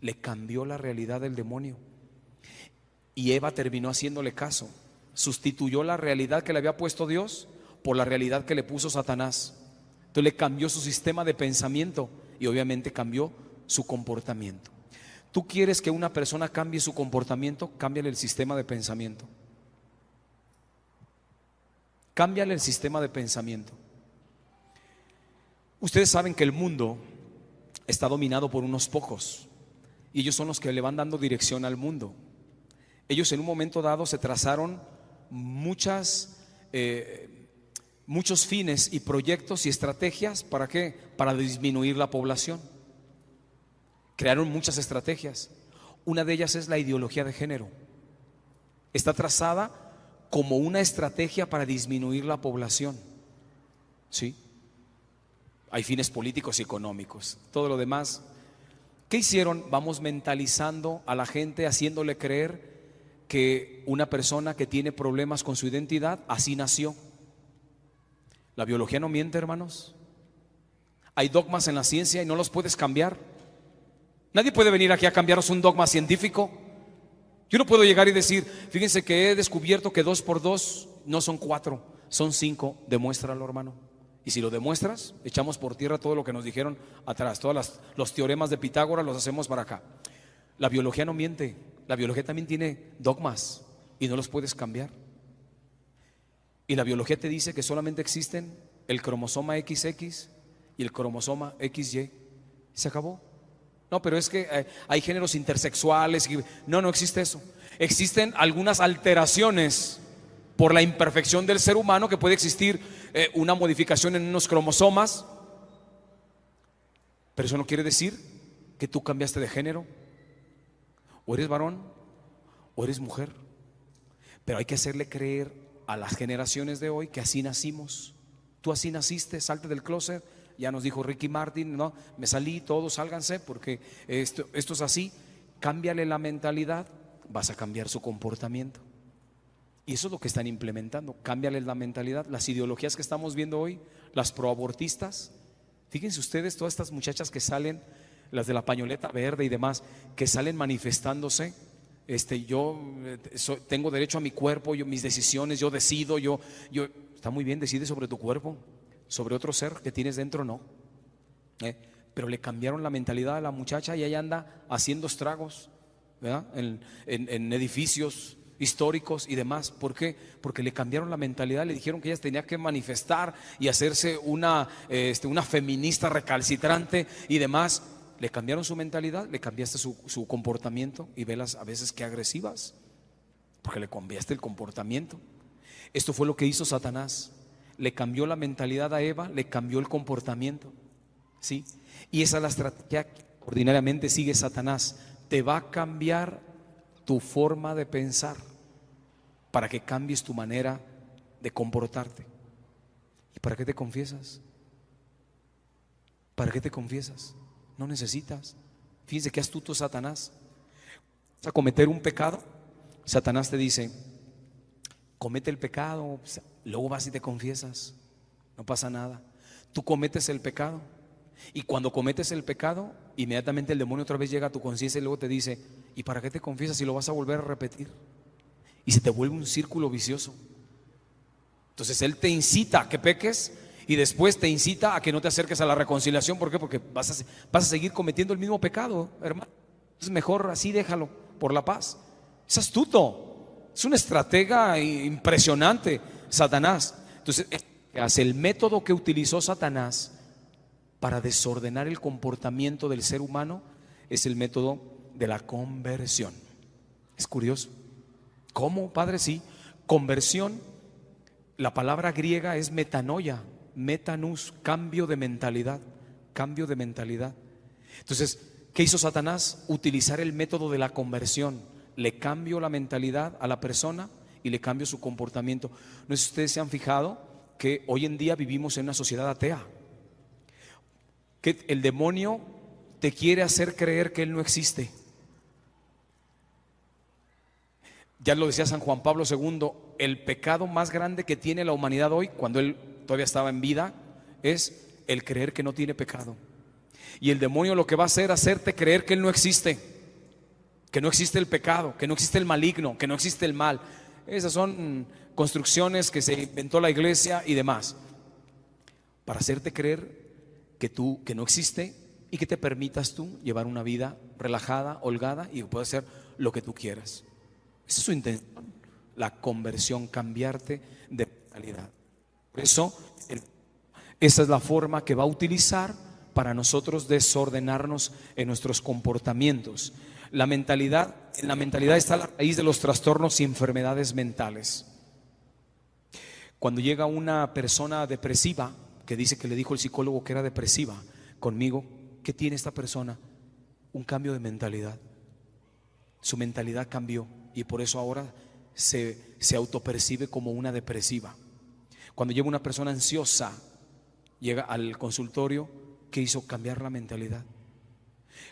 Le cambió la realidad del demonio. Y Eva terminó haciéndole caso. Sustituyó la realidad que le había puesto Dios por la realidad que le puso Satanás. Entonces le cambió su sistema de pensamiento y obviamente cambió su comportamiento. ¿Tú quieres que una persona cambie su comportamiento? Cámbiale el sistema de pensamiento. Cámbiale el sistema de pensamiento. Ustedes saben que el mundo está dominado por unos pocos y ellos son los que le van dando dirección al mundo. Ellos en un momento dado se trazaron muchos fines y proyectos y estrategias. ¿Para qué? Para disminuir la población. Crearon muchas estrategias. Una de ellas es la ideología de género. Está trazada como una estrategia para disminuir la población. ¿Sí? Hay fines políticos y económicos. Todo lo demás, ¿qué hicieron? Vamos mentalizando a la gente, haciéndole creer que una persona que tiene problemas con su identidad, así nació. La biología no miente, hermanos. Hay dogmas en la ciencia y no los puedes cambiar. Nadie puede venir aquí a cambiaros un dogma científico. Yo no puedo llegar y decir: fíjense que he descubierto que 2 por 2 no son 4, son 5. Demuéstralo, hermano. Y si lo demuestras, echamos por tierra todo lo que nos dijeron atrás. Los teoremas de Pitágoras los hacemos para acá. La biología no miente. La biología también tiene dogmas y no los puedes cambiar. Y la biología te dice que solamente existen el cromosoma XX y el cromosoma XY. Se acabó. No, pero es que hay géneros intersexuales. No existe eso. Existen algunas alteraciones por la imperfección del ser humano, que puede existir una modificación en unos cromosomas, pero eso no quiere decir que tú cambiaste de género. O eres varón o eres mujer. Pero hay que hacerle creer a las generaciones de hoy que así nacimos. Tú así naciste, salte del closet. Ya nos dijo Ricky Martin, no, me salí, todos sálganse porque esto es así. Cámbiale la mentalidad, vas a cambiar su comportamiento. Y eso es lo que están implementando. Cámbiale la mentalidad. Las ideologías que estamos viendo hoy, las proabortistas. Fíjense ustedes, todas estas muchachas que salen, las de la pañoleta verde y demás, que salen manifestándose. Yo tengo derecho a mi cuerpo, mis decisiones, yo decido, yo. Está muy bien, decide sobre tu cuerpo, sobre otro ser que tienes dentro, no. Pero le cambiaron la mentalidad a la muchacha y ella anda haciendo estragos, ¿verdad? En edificios históricos y demás. ¿Por qué? Porque le cambiaron la mentalidad, le dijeron que ella tenía que manifestar y hacerse una feminista recalcitrante y demás. Le cambiaron su mentalidad, le cambiaste su comportamiento y velas a veces que agresivas, porque le cambiaste el comportamiento. Esto fue lo que hizo Satanás. Le cambió la mentalidad a Eva, le cambió el comportamiento, ¿sí? Y esa es la estrategia que ordinariamente sigue Satanás. Te va a cambiar tu forma de pensar para que cambies tu manera de comportarte. ¿Y para qué te confiesas? ¿Para qué te confiesas? No necesitas. Fíjense qué astuto es Satanás. Vas a cometer un pecado, Satanás te dice: comete el pecado, luego vas y te confiesas, no pasa nada. Tú cometes el pecado y cuando cometes el pecado, inmediatamente el demonio otra vez llega a tu conciencia y luego te dice: ¿y para qué te confiesas si lo vas a volver a repetir? Y se te vuelve un círculo vicioso. Entonces él te incita a que peques y después te incita a que no te acerques a la reconciliación. ¿Por qué? Porque vas a seguir cometiendo el mismo pecado, hermano. Es mejor así, déjalo, por la paz. Es astuto, es una estratega impresionante, Satanás. Entonces, hace el método que utilizó Satanás para desordenar el comportamiento del ser humano es el método de la conversión. Es curioso. ¿Cómo, padre? Sí, conversión, la palabra griega es metanoia, metanus, cambio de mentalidad, cambio de mentalidad. Entonces, ¿qué hizo Satanás? Utilizar el método de la conversión. Le cambio la mentalidad a la persona y le cambio su comportamiento. No sé si ustedes se han fijado que hoy en día vivimos en una sociedad atea, que el demonio te quiere hacer creer que él no existe. Ya lo decía San Juan Pablo II, el pecado más grande que tiene la humanidad hoy, cuando él todavía estaba en vida, es el creer que no tiene pecado. Y el demonio lo que va a hacer es hacerte creer que él no existe, que no existe el pecado, que no existe el maligno, que no existe el mal. Esas son construcciones que se inventó la iglesia y demás, para hacerte creer que no existe y que te permitas tú llevar una vida relajada, holgada y puedes hacer lo que tú quieras. Esa es su intención, la conversión, cambiarte de mentalidad. Por eso, esa es la forma que va a utilizar para nosotros desordenarnos en nuestros comportamientos. En la mentalidad está la raíz de los trastornos y enfermedades mentales. Cuando llega una persona depresiva, que dice que le dijo el psicólogo que era depresiva conmigo, ¿qué tiene esta persona? Un cambio de mentalidad. Su mentalidad cambió y por eso ahora se autopercibe como una depresiva. Cuando llega una persona ansiosa, llega al consultorio, ¿qué hizo? Cambiar la mentalidad.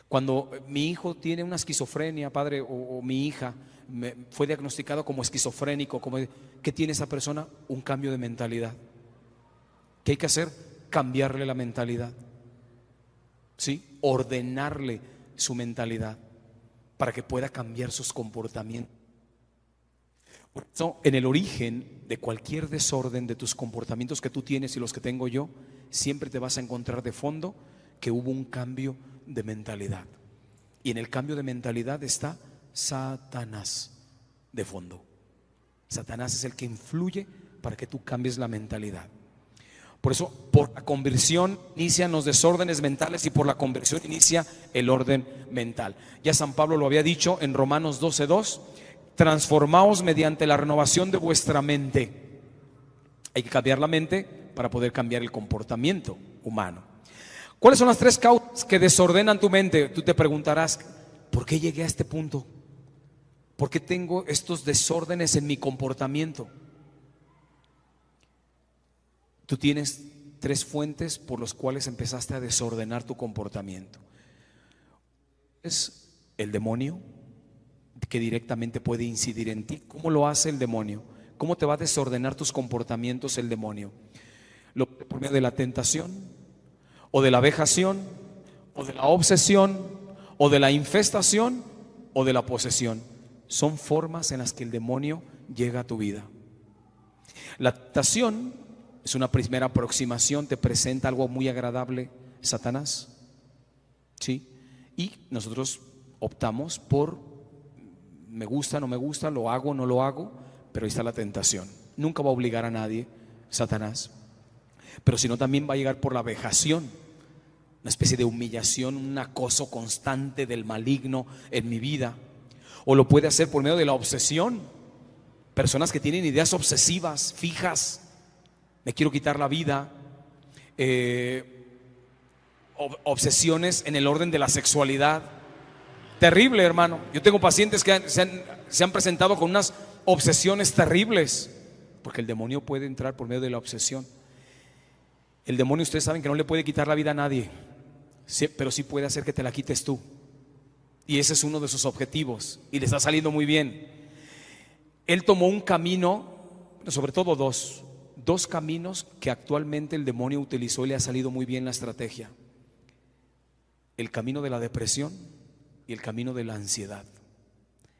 Cuando mi hijo tiene una esquizofrenia, padre, o mi hija fue diagnosticado como esquizofrénico, ¿qué tiene esa persona? Un cambio de mentalidad. ¿Qué hay que hacer? Cambiarle la mentalidad, ¿sí? Ordenarle su mentalidad para que pueda cambiar sus comportamientos. Por eso, en el origen de cualquier desorden de tus comportamientos que tú tienes y los que tengo yo, siempre te vas a encontrar de fondo que hubo un cambio de mentalidad. Y en el cambio de mentalidad está Satanás de fondo. Satanás es el que influye para que tú cambies la mentalidad. Por eso, por la conversión inician los desórdenes mentales y por la conversión inicia el orden mental. Ya San Pablo lo había dicho en Romanos 12:2, transformaos mediante la renovación de vuestra mente. Hay que cambiar la mente para poder cambiar el comportamiento humano. ¿Cuáles son las 3 causas que desordenan tu mente? Tú te preguntarás, ¿por qué llegué a este punto? ¿Por qué tengo estos desórdenes en mi comportamiento? Tú tienes 3 fuentes por las cuales empezaste a desordenar tu comportamiento. Es el demonio, que directamente puede incidir en ti. ¿Cómo lo hace el demonio? ¿Cómo te va a desordenar tus comportamientos el demonio? Por medio de la tentación, o de la vejación, o de la obsesión, o de la infestación, o de la posesión. Son formas en las que el demonio llega a tu vida. La tentación es una primera aproximación, te presenta algo muy agradable, Satanás, ¿sí? Y nosotros optamos por me gusta, no me gusta, lo hago, no lo hago, pero ahí está la tentación. Nunca va a obligar a nadie, Satanás, pero sino también va a llegar por la vejación, una especie de humillación, un acoso constante del maligno en mi vida. O lo puede hacer por medio de la obsesión, personas que tienen ideas obsesivas, fijas. Me quiero quitar la vida, obsesiones en el orden de la sexualidad. Terrible, hermano. Yo tengo pacientes que se han presentado con unas obsesiones terribles, porque el demonio puede entrar por medio de la obsesión. El demonio, ustedes saben que no le puede quitar la vida a nadie, pero sí puede hacer que te la quites tú. Y ese es uno de sus objetivos, y le está saliendo muy bien. Él tomó un camino, sobre todo dos caminos que actualmente el demonio utilizó y le ha salido muy bien la estrategia: el camino de la depresión y el camino de la ansiedad.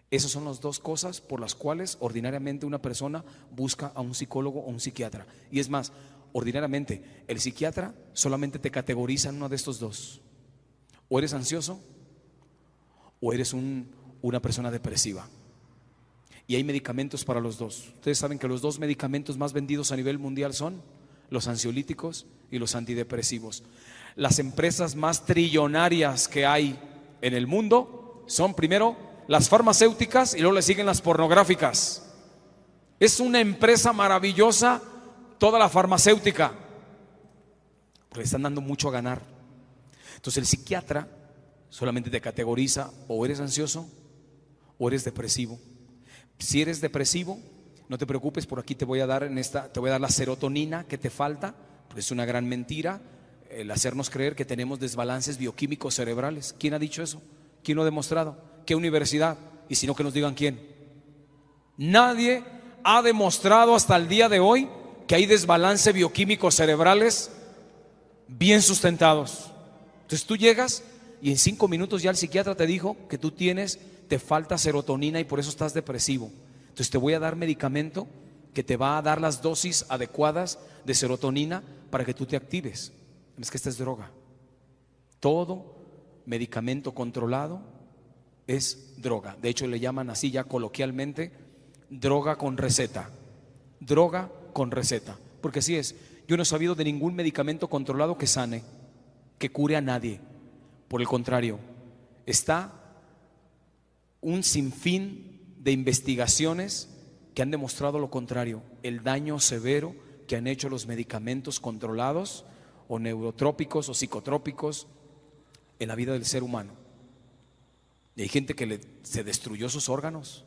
Esas son las 2 cosas por las cuales ordinariamente una persona busca a un psicólogo o un psiquiatra. Y es más, ordinariamente el psiquiatra solamente te categoriza en uno de estos 2: o eres ansioso o eres una persona depresiva. Y hay medicamentos para los dos. Ustedes saben que los dos medicamentos más vendidos a nivel mundial son los ansiolíticos y los antidepresivos. Las empresas más trillonarias que hay en el mundo son primero las farmacéuticas y luego le siguen las pornográficas. Es una empresa maravillosa toda la farmacéutica, porque le están dando mucho a ganar. Entonces el psiquiatra solamente te categoriza o eres ansioso o eres depresivo. Si eres depresivo, no te preocupes, por aquí te voy a dar la serotonina que te falta, porque es una gran mentira el hacernos creer que tenemos desbalances bioquímicos cerebrales. ¿Quién ha dicho eso? ¿Quién lo ha demostrado? ¿Qué universidad? Y si no, que nos digan quién. Nadie ha demostrado hasta el día de hoy que hay desbalance bioquímicos cerebrales bien sustentados. Entonces tú llegas y en 5 minutos ya el psiquiatra te dijo que te falta serotonina y por eso estás depresivo. Entonces te voy a dar medicamento que te va a dar las dosis adecuadas de serotonina para que tú te actives. Es que esta es droga. Todo medicamento controlado es droga. De hecho le llaman así ya coloquialmente droga con receta. Droga con receta. Porque así es. Yo no he sabido de ningún medicamento controlado que sane, que cure a nadie. Por el contrario, está un sinfín de investigaciones que han demostrado lo contrario, el daño severo que han hecho los medicamentos controlados o neurotrópicos o psicotrópicos en la vida del ser humano. Y hay gente que se destruyó sus órganos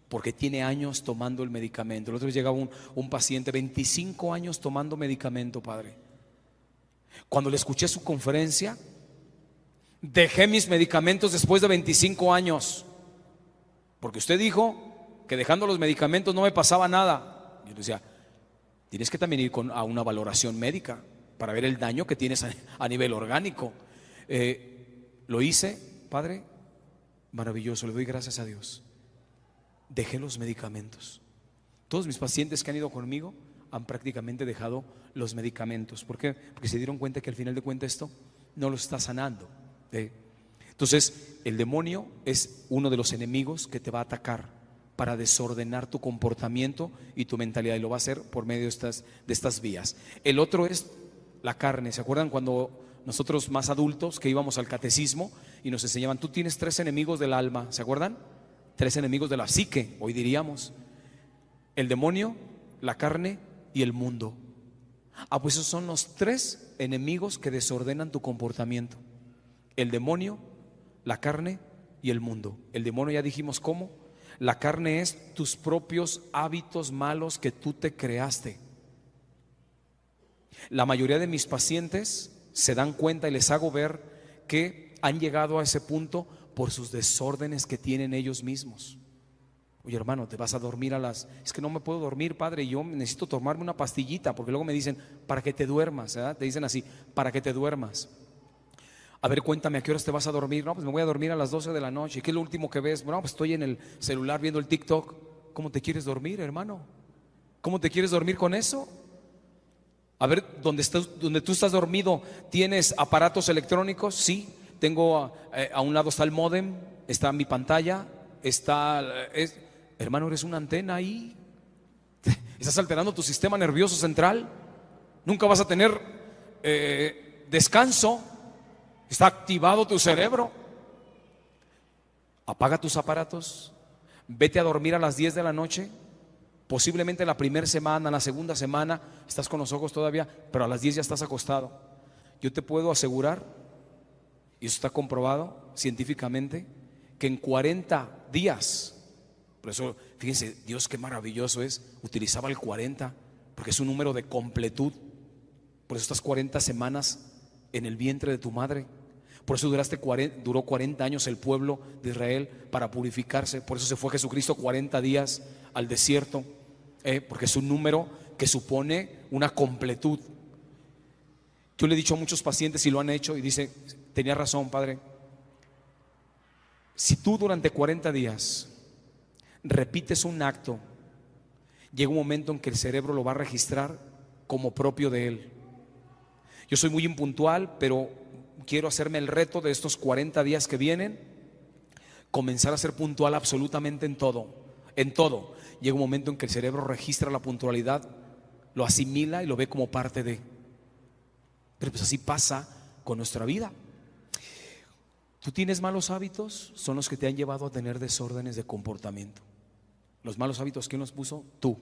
porque tiene años tomando el medicamento. El otro día llegaba un paciente, 25 años tomando medicamento, padre. Cuando le escuché su conferencia, dejé mis medicamentos después de 25 años, porque usted dijo que dejando los medicamentos no me pasaba nada. Yo le decía, tienes que también ir a una valoración médica para ver el daño que tienes a nivel orgánico. Lo hice, padre, maravilloso, le doy gracias a Dios. Dejé los medicamentos. Todos mis pacientes que han ido conmigo han prácticamente dejado los medicamentos. ¿Por qué? Porque se dieron cuenta que al final de cuentas esto no lo está sanando. Entonces el demonio es uno de los enemigos que te va a atacar para desordenar tu comportamiento y tu mentalidad, y lo va a hacer por medio de estas vías. El otro es la carne. ¿Se acuerdan cuando nosotros más adultos que íbamos al catecismo y nos enseñaban, tú tienes 3 enemigos del alma? ¿Se acuerdan? 3 enemigos de la psique, hoy diríamos: el demonio, la carne y el mundo. Pues esos son los 3 enemigos que desordenan tu comportamiento: el demonio, la carne y el mundo. El demonio ya dijimos cómo. La carne es tus propios hábitos malos que tú te creaste. La mayoría de mis pacientes se dan cuenta y les hago ver que han llegado a ese punto por sus desórdenes que tienen ellos mismos. Oye, hermano, te vas a dormir es que no me puedo dormir, padre, yo necesito tomarme una pastillita, porque luego me dicen, para que te duermas, ¿verdad? Te dicen así, para que te duermas. A ver, cuéntame, ¿a qué horas te vas a dormir? No, pues me voy a dormir a las 12 de la noche. ¿Qué es lo último que ves? Bueno, pues estoy en el celular viendo el TikTok. ¿Cómo te quieres dormir, hermano? ¿Cómo te quieres dormir con eso? A ver, donde tú estás dormido, ¿tienes aparatos electrónicos? Sí, tengo, a un lado está el módem, está mi pantalla, hermano, eres una antena ahí. Estás alterando tu sistema nervioso central. Nunca vas a tener descanso. Está activado tu cerebro. Apaga tus aparatos. Vete a dormir a las 10 de la noche. Posiblemente la primera semana, la segunda semana estás con los ojos todavía, pero a las 10 ya estás acostado. Yo te puedo asegurar, y eso está comprobado científicamente, que en 40 días, por eso fíjense, Dios qué maravilloso es, utilizaba el 40 porque es un número de completud. Por eso estás 40 semanas en el vientre de tu madre. Por eso duró 40 años el pueblo de Israel para purificarse. Por eso se fue Jesucristo 40 días al desierto, porque es un número que supone una completud. Yo le he dicho a muchos pacientes y lo han hecho y dice, tenía razón, padre. Si tú durante 40 días repites un acto, llega un momento en que el cerebro lo va a registrar como propio de él. Yo soy muy impuntual, pero quiero hacerme el reto de estos 40 días que vienen, comenzar a ser puntual absolutamente en todo, en todo. Llega un momento en que el cerebro registra la puntualidad, lo asimila y lo ve como parte de. Pero pues así pasa con nuestra vida. ¿Tú tienes malos hábitos? Son los que te han llevado a tener desórdenes de comportamiento. Los malos hábitos, ¿quién los puso? Tú.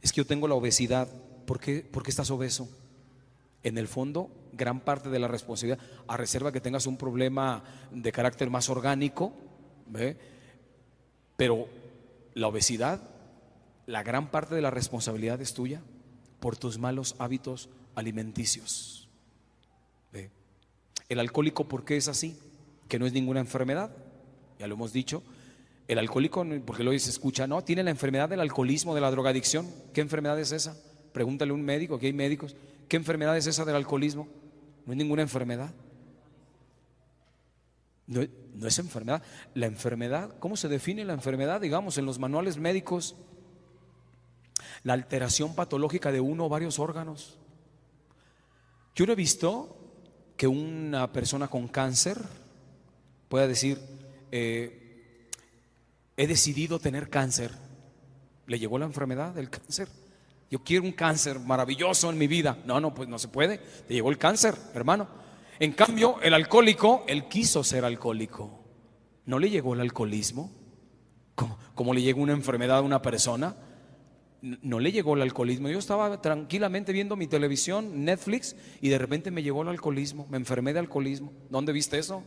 Es que yo tengo la obesidad. ¿Por qué estás obeso? En el fondo, gran parte de la responsabilidad, a reserva que tengas un problema de carácter más orgánico, ¿ve? Pero la obesidad, la gran parte de la responsabilidad es tuya por tus malos hábitos alimenticios. ¿Ve? El alcohólico, ¿por qué es así? Que no es ninguna enfermedad, ya lo hemos dicho. El alcohólico, porque luego se escucha, no, tiene la enfermedad del alcoholismo, de la drogadicción. ¿Qué enfermedad es esa? Pregúntale a un médico, aquí hay médicos. ¿Qué enfermedad es esa del alcoholismo? No es ninguna enfermedad. No es enfermedad. La enfermedad, ¿cómo se define la enfermedad? Digamos, en los manuales médicos, la alteración patológica de uno o varios órganos. Yo no he visto que una persona con cáncer pueda decir, he decidido tener cáncer. Le llegó la enfermedad del cáncer. Yo quiero un cáncer maravilloso en mi vida. No, pues no se puede. Te llegó el cáncer, hermano. En cambio, el alcohólico, él quiso ser alcohólico. ¿No le llegó el alcoholismo? ¿Cómo le llegó una enfermedad a una persona? No le llegó el alcoholismo. Yo estaba tranquilamente viendo mi televisión, Netflix, y de repente me llegó el alcoholismo. Me enfermé de alcoholismo. ¿Dónde viste eso?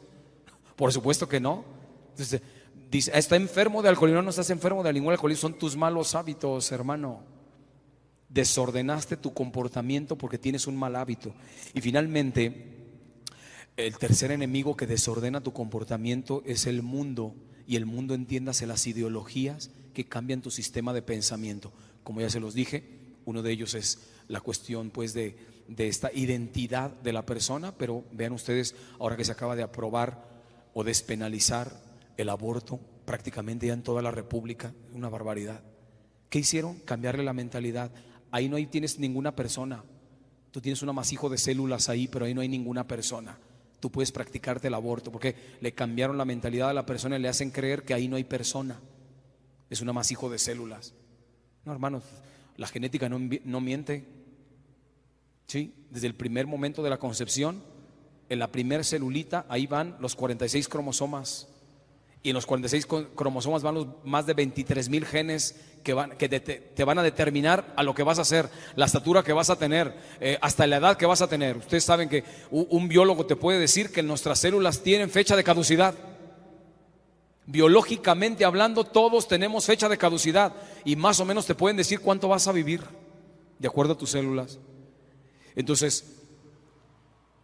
Por supuesto que no. Entonces, dice, está enfermo de alcoholismo. No estás enfermo de ningún alcoholismo. Son tus malos hábitos, hermano. Desordenaste tu comportamiento porque tienes un mal hábito. Y finalmente, el tercer enemigo que desordena tu comportamiento es el mundo. Y el mundo, entiéndase, las ideologías que cambian tu sistema de pensamiento. Como ya se los dije, uno de ellos es la cuestión pues de esta identidad de la persona. Pero vean ustedes, ahora que se acaba de aprobar o despenalizar el aborto prácticamente ya en toda la República, una barbaridad. ¿Qué hicieron? Cambiarle la mentalidad. Ahí no tienes ninguna persona. Tú tienes un amasijo de células ahí, pero ahí no hay ninguna persona. Tú puedes practicarte el aborto porque le cambiaron la mentalidad a la persona y le hacen creer que ahí no hay persona. Es un amasijo de células. No, hermanos, la genética no miente. ¿Sí? Desde el primer momento de la concepción, en la primer celulita, ahí van los 46 cromosomas. Y en los 46 cromosomas van los más de 23,000 genes que te van a determinar a lo que vas a hacer, la estatura que vas a tener, hasta la edad que vas a tener. Ustedes saben que un biólogo te puede decir que nuestras células tienen fecha de caducidad. Biológicamente hablando, todos tenemos fecha de caducidad y más o menos te pueden decir cuánto vas a vivir de acuerdo a tus células. Entonces,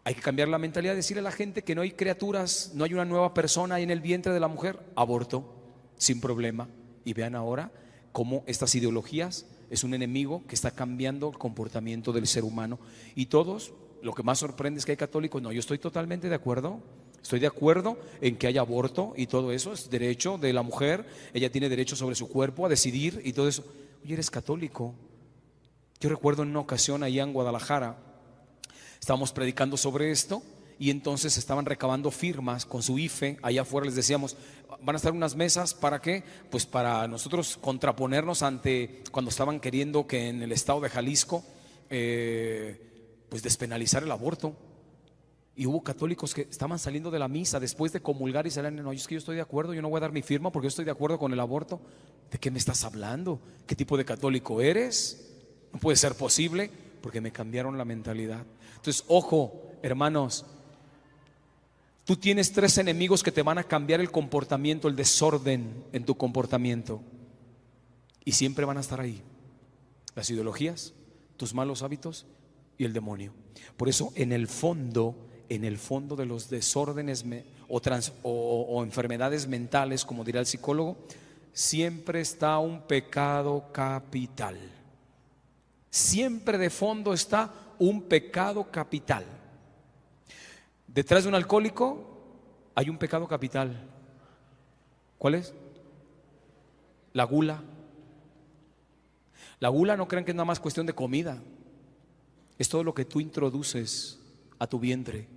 hay que cambiar la mentalidad, decirle a la gente que no hay criaturas, no hay una nueva persona ahí en el vientre de la mujer. Aborto, sin problema. Y vean ahora cómo estas ideologías es un enemigo que está cambiando el comportamiento del ser humano. Y todos, lo que más sorprende es que hay católicos. No, yo estoy totalmente de acuerdo. Estoy de acuerdo en que haya aborto y todo eso es derecho de la mujer. Ella tiene derecho sobre su cuerpo a decidir y todo eso. Oye, eres católico. Yo recuerdo en una ocasión allá en Guadalajara, estábamos predicando sobre esto y entonces estaban recabando firmas con su IFE. Allá afuera les decíamos, van a estar unas mesas, ¿para qué? Pues para nosotros contraponernos ante cuando estaban queriendo que en el estado de Jalisco pues despenalizar el aborto. Y hubo católicos que estaban saliendo de la misa después de comulgar y salían, no, es que yo estoy de acuerdo, yo no voy a dar mi firma porque yo estoy de acuerdo con el aborto. ¿De qué me estás hablando? ¿Qué tipo de católico eres? No puede ser posible, porque me cambiaron la mentalidad. Entonces, ojo, hermanos, tú tienes 3 enemigos que te van a cambiar el comportamiento, el desorden en tu comportamiento. Y siempre van a estar ahí. Las ideologías, tus malos hábitos y el demonio. Por eso, en el fondo de los desórdenes o enfermedades mentales, como dirá el psicólogo, siempre está un pecado capital. Siempre de fondo está un pecado capital. Detrás de un alcohólico hay un pecado capital. ¿Cuál es? La gula. La gula, no crean que es nada más cuestión de comida. Es todo lo que tú introduces a tu vientre.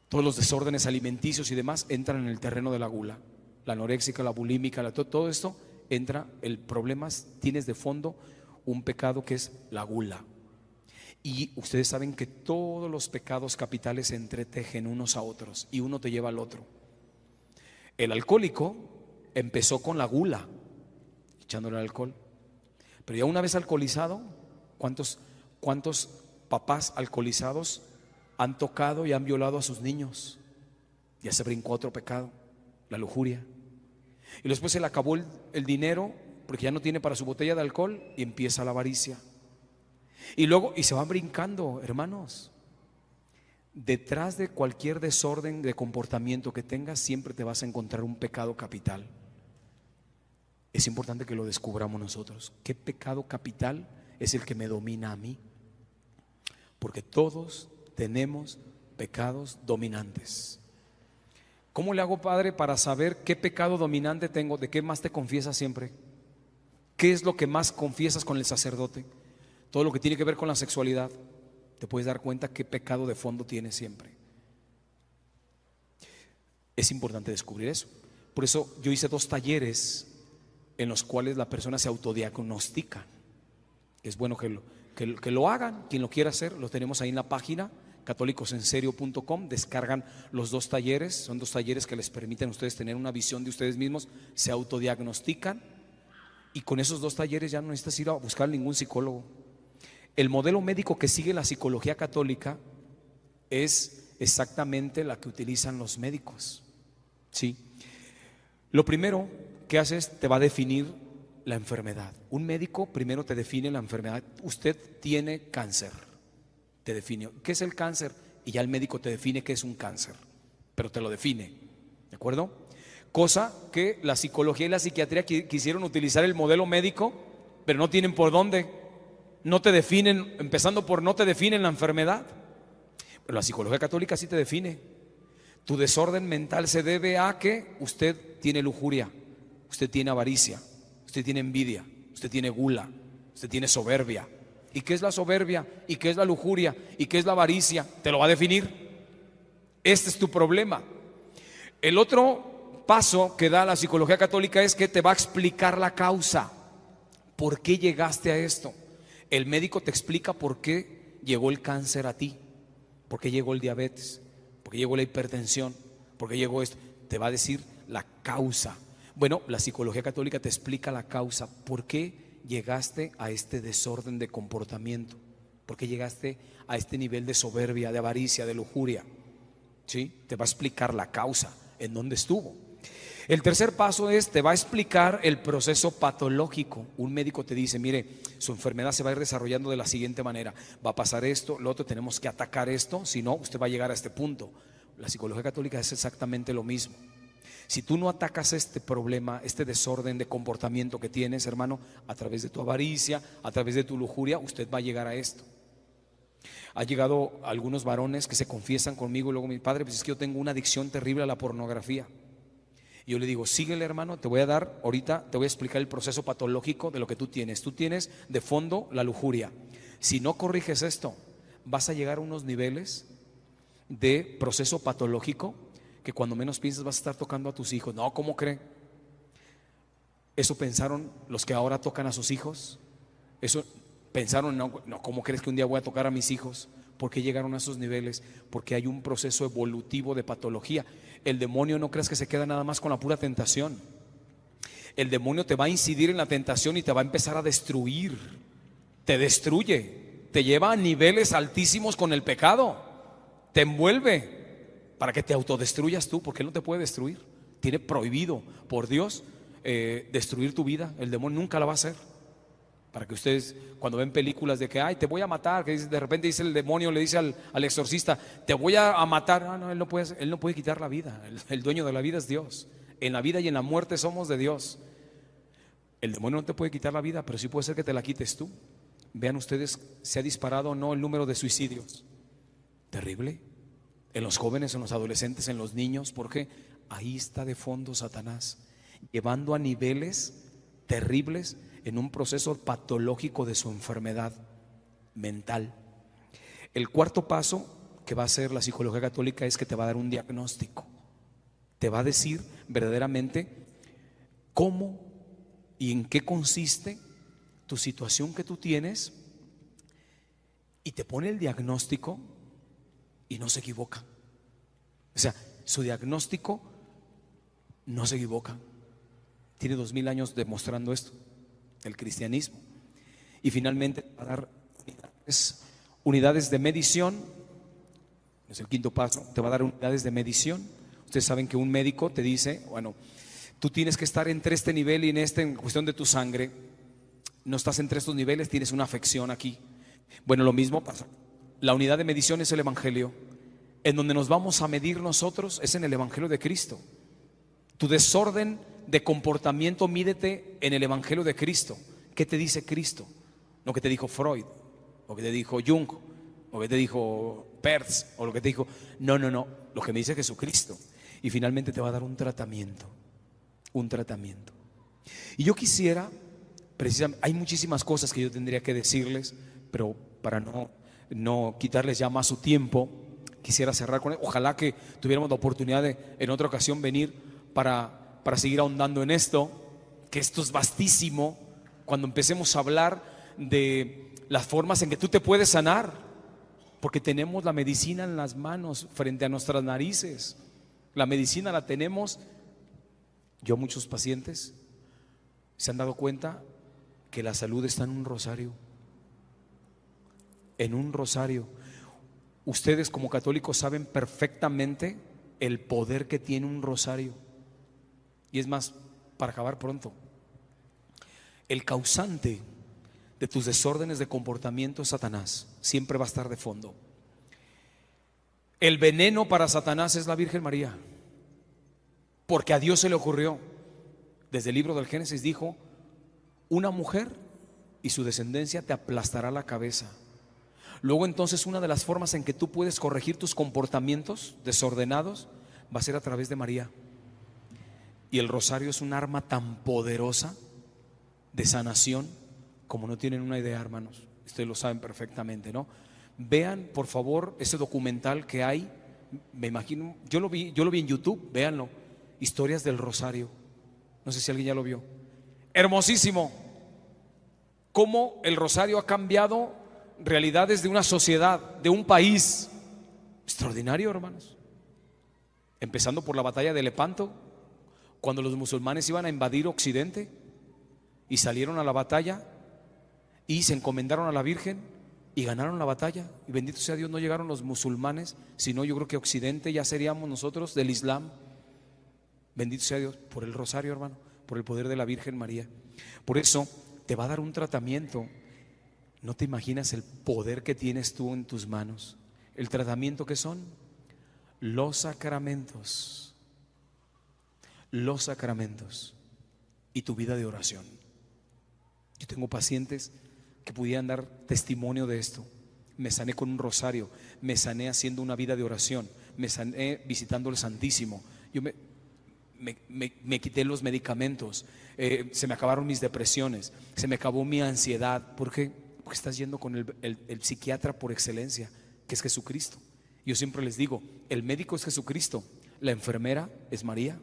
Todos los desórdenes alimenticios y demás entran en el terreno de la gula. La anoréxica, la bulímica, todo esto entra. El problema es, tienes de fondo un pecado que es la gula. Y ustedes saben que todos los pecados capitales se entretejen unos a otros y uno te lleva al otro. El alcohólico empezó con la gula, echándole alcohol. Pero ya una vez alcoholizado, ¿cuántos papás alcoholizados han tocado y han violado a sus niños? Ya se brincó otro pecado, la lujuria. Y después se le acabó el dinero porque ya no tiene para su botella de alcohol y empieza la avaricia. Y luego, y se van brincando, hermanos. Detrás de cualquier desorden de comportamiento que tengas, siempre te vas a encontrar un pecado capital. Es importante que lo descubramos nosotros. ¿Qué pecado capital es el que me domina a mí? Porque todos tenemos pecados dominantes. ¿Cómo le hago, Padre, para saber qué pecado dominante tengo? ¿De qué más te confiesas siempre? ¿Qué es lo que más confiesas con el sacerdote? Todo lo que tiene que ver con la sexualidad. Te puedes dar cuenta qué pecado de fondo tienes siempre. Es importante descubrir eso. Por eso yo hice 2 talleres en los cuales la persona se autodiagnostica. Es bueno que lo hagan. Quien lo quiera hacer, lo tenemos ahí en la página católicosenserio.com. Descargan los 2 talleres. Son 2 talleres que les permiten a ustedes tener una visión de ustedes mismos. Se autodiagnostican y con esos 2 talleres ya no necesitas ir a buscar ningún psicólogo. El modelo médico que sigue la psicología católica es exactamente la que utilizan los médicos. ¿Sí? Lo primero que haces, te va a definir la enfermedad. Un médico primero te define la enfermedad. Usted tiene cáncer. Te define. ¿Qué es el cáncer? Y ya el médico te define qué es un cáncer. Pero te lo define. ¿De acuerdo? Cosa que la psicología y la psiquiatría quisieron utilizar el modelo médico, pero no tienen por dónde. No te definen, empezando por no te definen la enfermedad. Pero la psicología católica sí te define. Tu desorden mental se debe a que usted tiene lujuria, usted tiene avaricia, usted tiene envidia, usted tiene gula, usted tiene soberbia. ¿Y qué es la soberbia? ¿Y qué es la lujuria? ¿Y qué es la avaricia? Te lo va a definir. Este es tu problema. El otro paso que da la psicología católica es que te va a explicar la causa. ¿Por qué llegaste a esto? El médico te explica por qué llegó el cáncer a ti, por qué llegó el diabetes, por qué llegó la hipertensión, por qué llegó esto. Te va a decir la causa. Bueno, la psicología católica te explica la causa. ¿Por qué llegaste a este desorden de comportamiento? ¿Por qué llegaste a este nivel de soberbia, de avaricia, de lujuria? ¿Sí? Te va a explicar la causa, en dónde estuvo. El tercer paso es, te va a explicar el proceso patológico. Un médico te dice, mire, su enfermedad se va a ir desarrollando de la siguiente manera. Va a pasar esto, lo otro, tenemos que atacar esto, si no, usted va a llegar a este punto. La psicología católica es exactamente lo mismo. Si tú no atacas este problema, este desorden de comportamiento que tienes, hermano, a través de tu avaricia, a través de tu lujuria, usted va a llegar a esto. Ha llegado algunos varones que se confiesan conmigo y luego mi padre, pues es que yo tengo una adicción terrible a la pornografía. Y yo le digo, síguele, hermano, te voy a dar, ahorita te voy a explicar el proceso patológico de lo que tú tienes. Tú tienes de fondo la lujuria. Si no corriges esto, vas a llegar a unos niveles de proceso patológico que cuando menos piensas vas a estar tocando a tus hijos. No, ¿cómo cree? Eso pensaron los que ahora tocan a sus hijos. Eso pensaron, no, ¿cómo crees que un día voy a tocar a mis hijos? ¿Por qué llegaron a esos niveles? Porque hay un proceso evolutivo de patología. El demonio no creas que se queda nada más con la pura tentación. El demonio te va a incidir en la tentación y te va a empezar a destruir. Te destruye, te lleva a niveles altísimos con el pecado. Te envuelve para que te autodestruyas tú, porque él no te puede destruir. Tiene prohibido por Dios destruir tu vida. El demonio nunca la va a hacer. Para que ustedes, cuando ven películas de que, ay, te voy a matar, que de repente dice el demonio, le dice al exorcista, te voy a matar. No, él no puede quitar la vida. El dueño de la vida es Dios. En la vida y en la muerte somos de Dios. El demonio no te puede quitar la vida, pero sí puede ser que te la quites tú. Vean ustedes, se ha disparado o no el número de suicidios. Terrible. En los jóvenes, en los adolescentes, en los niños, porque ahí está de fondo Satanás, llevando a niveles terribles en un proceso patológico de su enfermedad mental. El cuarto paso que va a hacer la psicología católica es que te va a dar un diagnóstico. Te va a decir verdaderamente cómo y en qué consiste tu situación que tú tienes, y te pone el diagnóstico y no se equivoca. O sea, su diagnóstico no se equivoca. Tiene 2000 años demostrando esto, el cristianismo. Y finalmente va a dar unidades de medición. Es el quinto paso. Te va a dar unidades de medición. Ustedes saben que un médico te dice, bueno, tú tienes que estar entre este nivel y en cuestión de tu sangre. No estás entre estos niveles, tienes una afección aquí. Bueno, lo mismo pasa. La unidad de medición es el Evangelio. En donde nos vamos a medir nosotros es en el Evangelio de Cristo. Tu desorden de comportamiento, mídete en el Evangelio de Cristo. ¿Qué te dice Cristo? Lo que te dijo Freud, lo que te dijo Jung, lo que te dijo Pertz, o lo que te dijo. No, lo que me dice Jesucristo. Y finalmente te va a dar un tratamiento. Y yo quisiera, precisamente, hay muchísimas cosas que yo tendría que decirles, pero para no quitarles ya más su tiempo, quisiera cerrar con él. Ojalá que tuviéramos la oportunidad de en otra ocasión venir para seguir ahondando en esto, que esto es vastísimo. Cuando empecemos a hablar de las formas en que tú te puedes sanar, porque tenemos la medicina en las manos, frente a nuestras narices. La medicina la tenemos. Yo, muchos pacientes se han dado cuenta que la salud está en un rosario. En un rosario. Ustedes como católicos saben perfectamente el poder que tiene un rosario. Y es más, para acabar pronto, el causante de tus desórdenes de comportamiento es Satanás. Siempre va a estar de fondo. El veneno para Satanás es la Virgen María, porque a Dios se le ocurrió. Desde el libro del Génesis dijo: una mujer y su descendencia te aplastará la cabeza. Luego, entonces, una de las formas en que tú puedes corregir tus comportamientos desordenados va a ser a través de María. Y el rosario es un arma tan poderosa de sanación como no tienen una idea, hermanos. Ustedes lo saben perfectamente, ¿no? Vean, por favor, ese documental que hay. Me imagino, yo lo vi en YouTube. Véanlo, Historias del Rosario. No sé si alguien ya lo vio. Hermosísimo. Cómo el rosario ha cambiado realidades de una sociedad, de un país. Extraordinario, hermanos. Empezando por la batalla de Lepanto, cuando los musulmanes iban a invadir Occidente y salieron a la batalla y se encomendaron a la Virgen y ganaron la batalla. Y bendito sea Dios, no llegaron los musulmanes, sino yo creo que Occidente ya seríamos nosotros del Islam. Bendito sea Dios por el rosario, hermano, por el poder de la Virgen María. Por eso te va a dar un tratamiento. No te imaginas el poder que tienes tú en tus manos. El tratamiento que son los sacramentos. Los sacramentos y tu vida de oración. Yo tengo pacientes que pudieran dar testimonio de esto. Me sané con un rosario, me sané haciendo una vida de oración, me sané visitando el Santísimo. Yo me quité los medicamentos, se me acabaron mis depresiones, se me acabó mi ansiedad. ¿Por qué? Porque estás yendo con el psiquiatra por excelencia, que es Jesucristo. Yo siempre les digo, el médico es Jesucristo, la enfermera es María.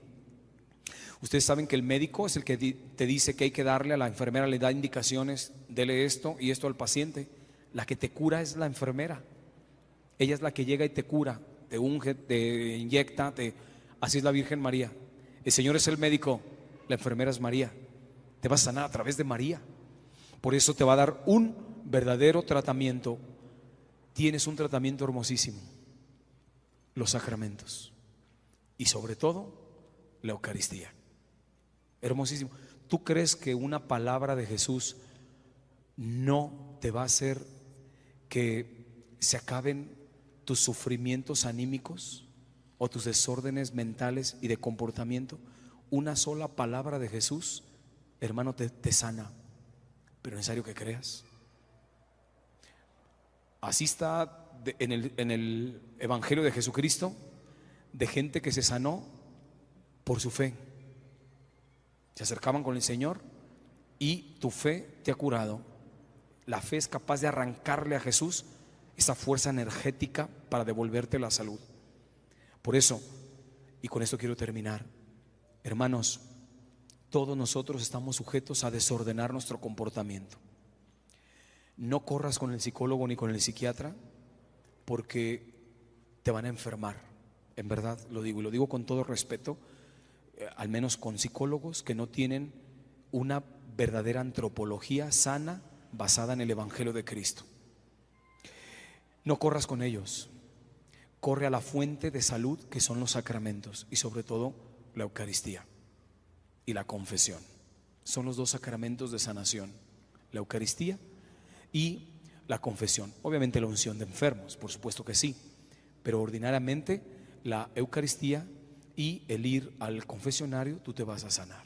Ustedes saben que el médico es el que te dice que hay que darle, a la enfermera le da indicaciones, dele esto y esto al paciente. La que te cura es la enfermera. Ella es la que llega y te cura, te unge, te inyecta, así es la Virgen María. El Señor es el médico, la enfermera es María. Te va a sanar a través de María. Por eso te va a dar un verdadero tratamiento. Tienes un tratamiento hermosísimo: los sacramentos y sobre todo la Eucaristía. Hermosísimo. ¿Tú crees que una palabra de Jesús no te va a hacer que se acaben tus sufrimientos anímicos o tus desórdenes mentales y de comportamiento? Una sola palabra de Jesús, hermano, te sana, pero es necesario que creas. Así está en el Evangelio de Jesucristo, de gente que se sanó por su fe. Se acercaban con el Señor y tu fe te ha curado. La fe es capaz de arrancarle a Jesús esa fuerza energética para devolverte la salud. Por eso, y con esto quiero terminar, hermanos, todos nosotros estamos sujetos a desordenar nuestro comportamiento. No corras con el psicólogo ni con el psiquiatra, porque te van a enfermar. En verdad lo digo, y lo digo con todo respeto, al menos con psicólogos que no tienen una verdadera antropología sana basada en el Evangelio de Cristo. No corras con ellos, corre a la fuente de salud que son los sacramentos, y sobre todo la Eucaristía y la confesión. Son los dos sacramentos de sanación, la Eucaristía y la confesión. Obviamente la unción de enfermos, por supuesto que sí, pero ordinariamente la Eucaristía y el ir al confesionario, tú te vas a sanar.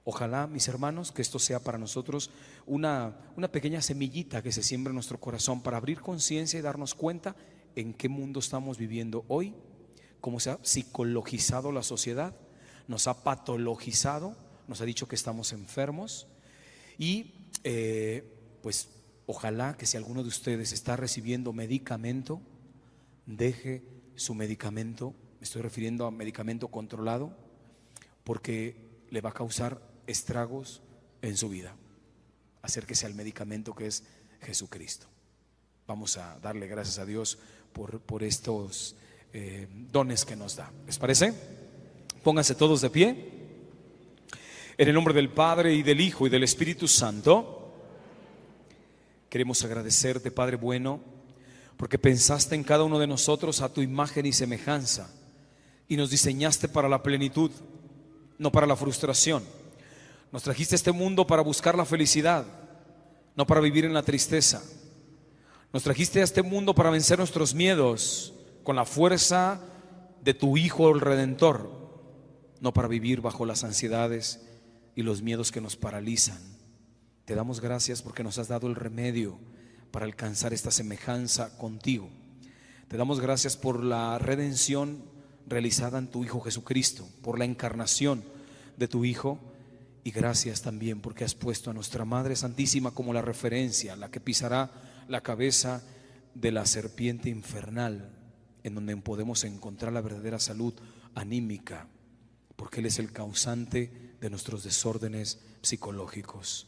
Ojalá, mis hermanos, que esto sea para nosotros una pequeña semillita que se siembre en nuestro corazón para abrir conciencia y darnos cuenta en qué mundo estamos viviendo hoy, cómo se ha psicologizado la sociedad, nos ha patologizado, nos ha dicho que estamos enfermos. Y pues ojalá que si alguno de ustedes está recibiendo medicamento, deje su medicamento. Me estoy refiriendo a medicamento controlado, porque le va a causar estragos en su vida. Acérquese al medicamento que es Jesucristo. Vamos a darle gracias a Dios por estos dones que nos da. ¿Les parece? Pónganse todos de pie. En el nombre del Padre, y del Hijo, y del Espíritu Santo, queremos agradecerte, Padre bueno, porque pensaste en cada uno de nosotros a tu imagen y semejanza, y nos diseñaste para la plenitud, no para la frustración. Nos trajiste a este mundo para buscar la felicidad, no para vivir en la tristeza. Nos trajiste a este mundo para vencer nuestros miedos con la fuerza de tu Hijo el Redentor, no para vivir bajo las ansiedades y los miedos que nos paralizan. Te damos gracias porque nos has dado el remedio para alcanzar esta semejanza contigo. Te damos gracias por la redención realizada en tu Hijo Jesucristo, por la encarnación de tu Hijo, y gracias también porque has puesto a nuestra Madre Santísima como la referencia, la que pisará la cabeza de la serpiente infernal, en donde podemos encontrar la verdadera salud anímica, porque Él es el causante de nuestros desórdenes psicológicos.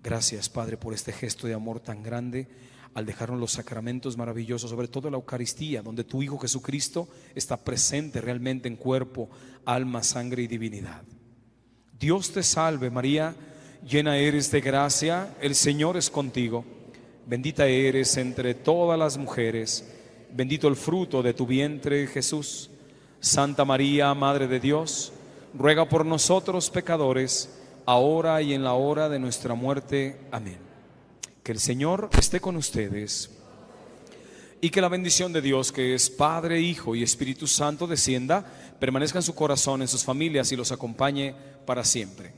Gracias, Padre, por este gesto de amor tan grande al dejarnos los sacramentos maravillosos, sobre todo la Eucaristía, donde tu Hijo Jesucristo está presente realmente en cuerpo, alma, sangre y divinidad. Dios te salve, María, llena eres de gracia, el Señor es contigo. Bendita eres entre todas las mujeres, bendito el fruto de tu vientre, Jesús. Santa María, Madre de Dios, ruega por nosotros pecadores, ahora y en la hora de nuestra muerte. Amén. Que el Señor esté con ustedes, y que la bendición de Dios, que es Padre, Hijo y Espíritu Santo, descienda, permanezca en su corazón, en sus familias, y los acompañe para siempre.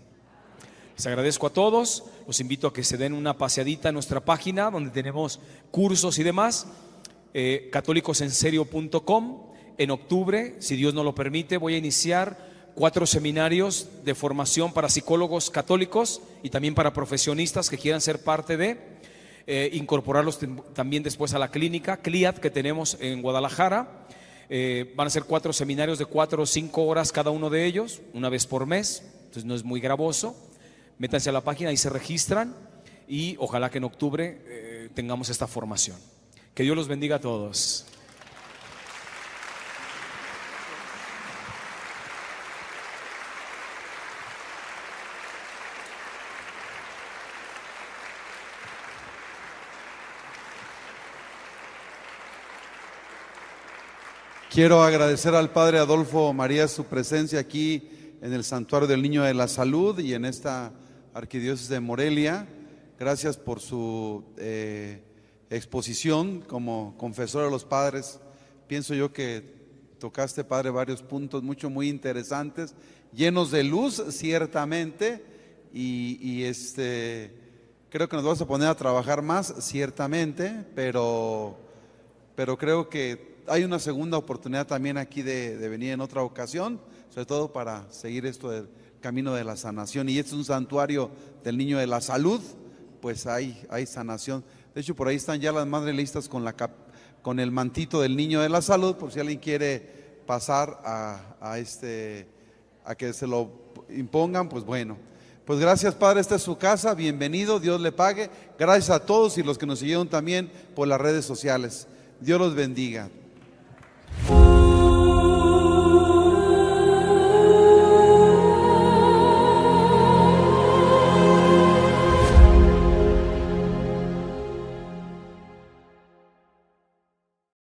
Les agradezco a todos. Los invito a que se den una paseadita en nuestra página, donde tenemos cursos y demás, catolicosenserio.com. En octubre, si Dios nos lo permite, voy a iniciar 4 seminarios de formación para psicólogos católicos y también para profesionistas que quieran ser parte de incorporarlos también después a la clínica CLIAD que tenemos en Guadalajara. Van a ser 4 seminarios de 4 o 5 horas cada uno de ellos, una vez por mes, entonces no es muy gravoso. Métanse a la página y se registran, y ojalá que en octubre tengamos esta formación. Que Dios los bendiga a todos.
Quiero agradecer al Padre Adolfo María su presencia aquí en el Santuario del Niño de la Salud y en esta Arquidiócesis de Morelia. Gracias por su exposición como confesor de los padres. Pienso yo que tocaste, Padre, varios puntos muy interesantes, llenos de luz, ciertamente, y creo que nos vamos a poner a trabajar más, ciertamente, pero creo que hay una segunda oportunidad también aquí de venir en otra ocasión, sobre todo para seguir esto del camino de la sanación. Y este es un santuario del Niño de la Salud, pues hay sanación De hecho, por ahí están ya las madres listas con el mantito del niño de la salud, por si alguien quiere pasar a que se lo impongan, pues bueno. Pues gracias, Padre, esta es su casa, bienvenido, Dios le pague. Gracias a todos y los que nos siguieron también por las redes sociales. Dios los bendiga.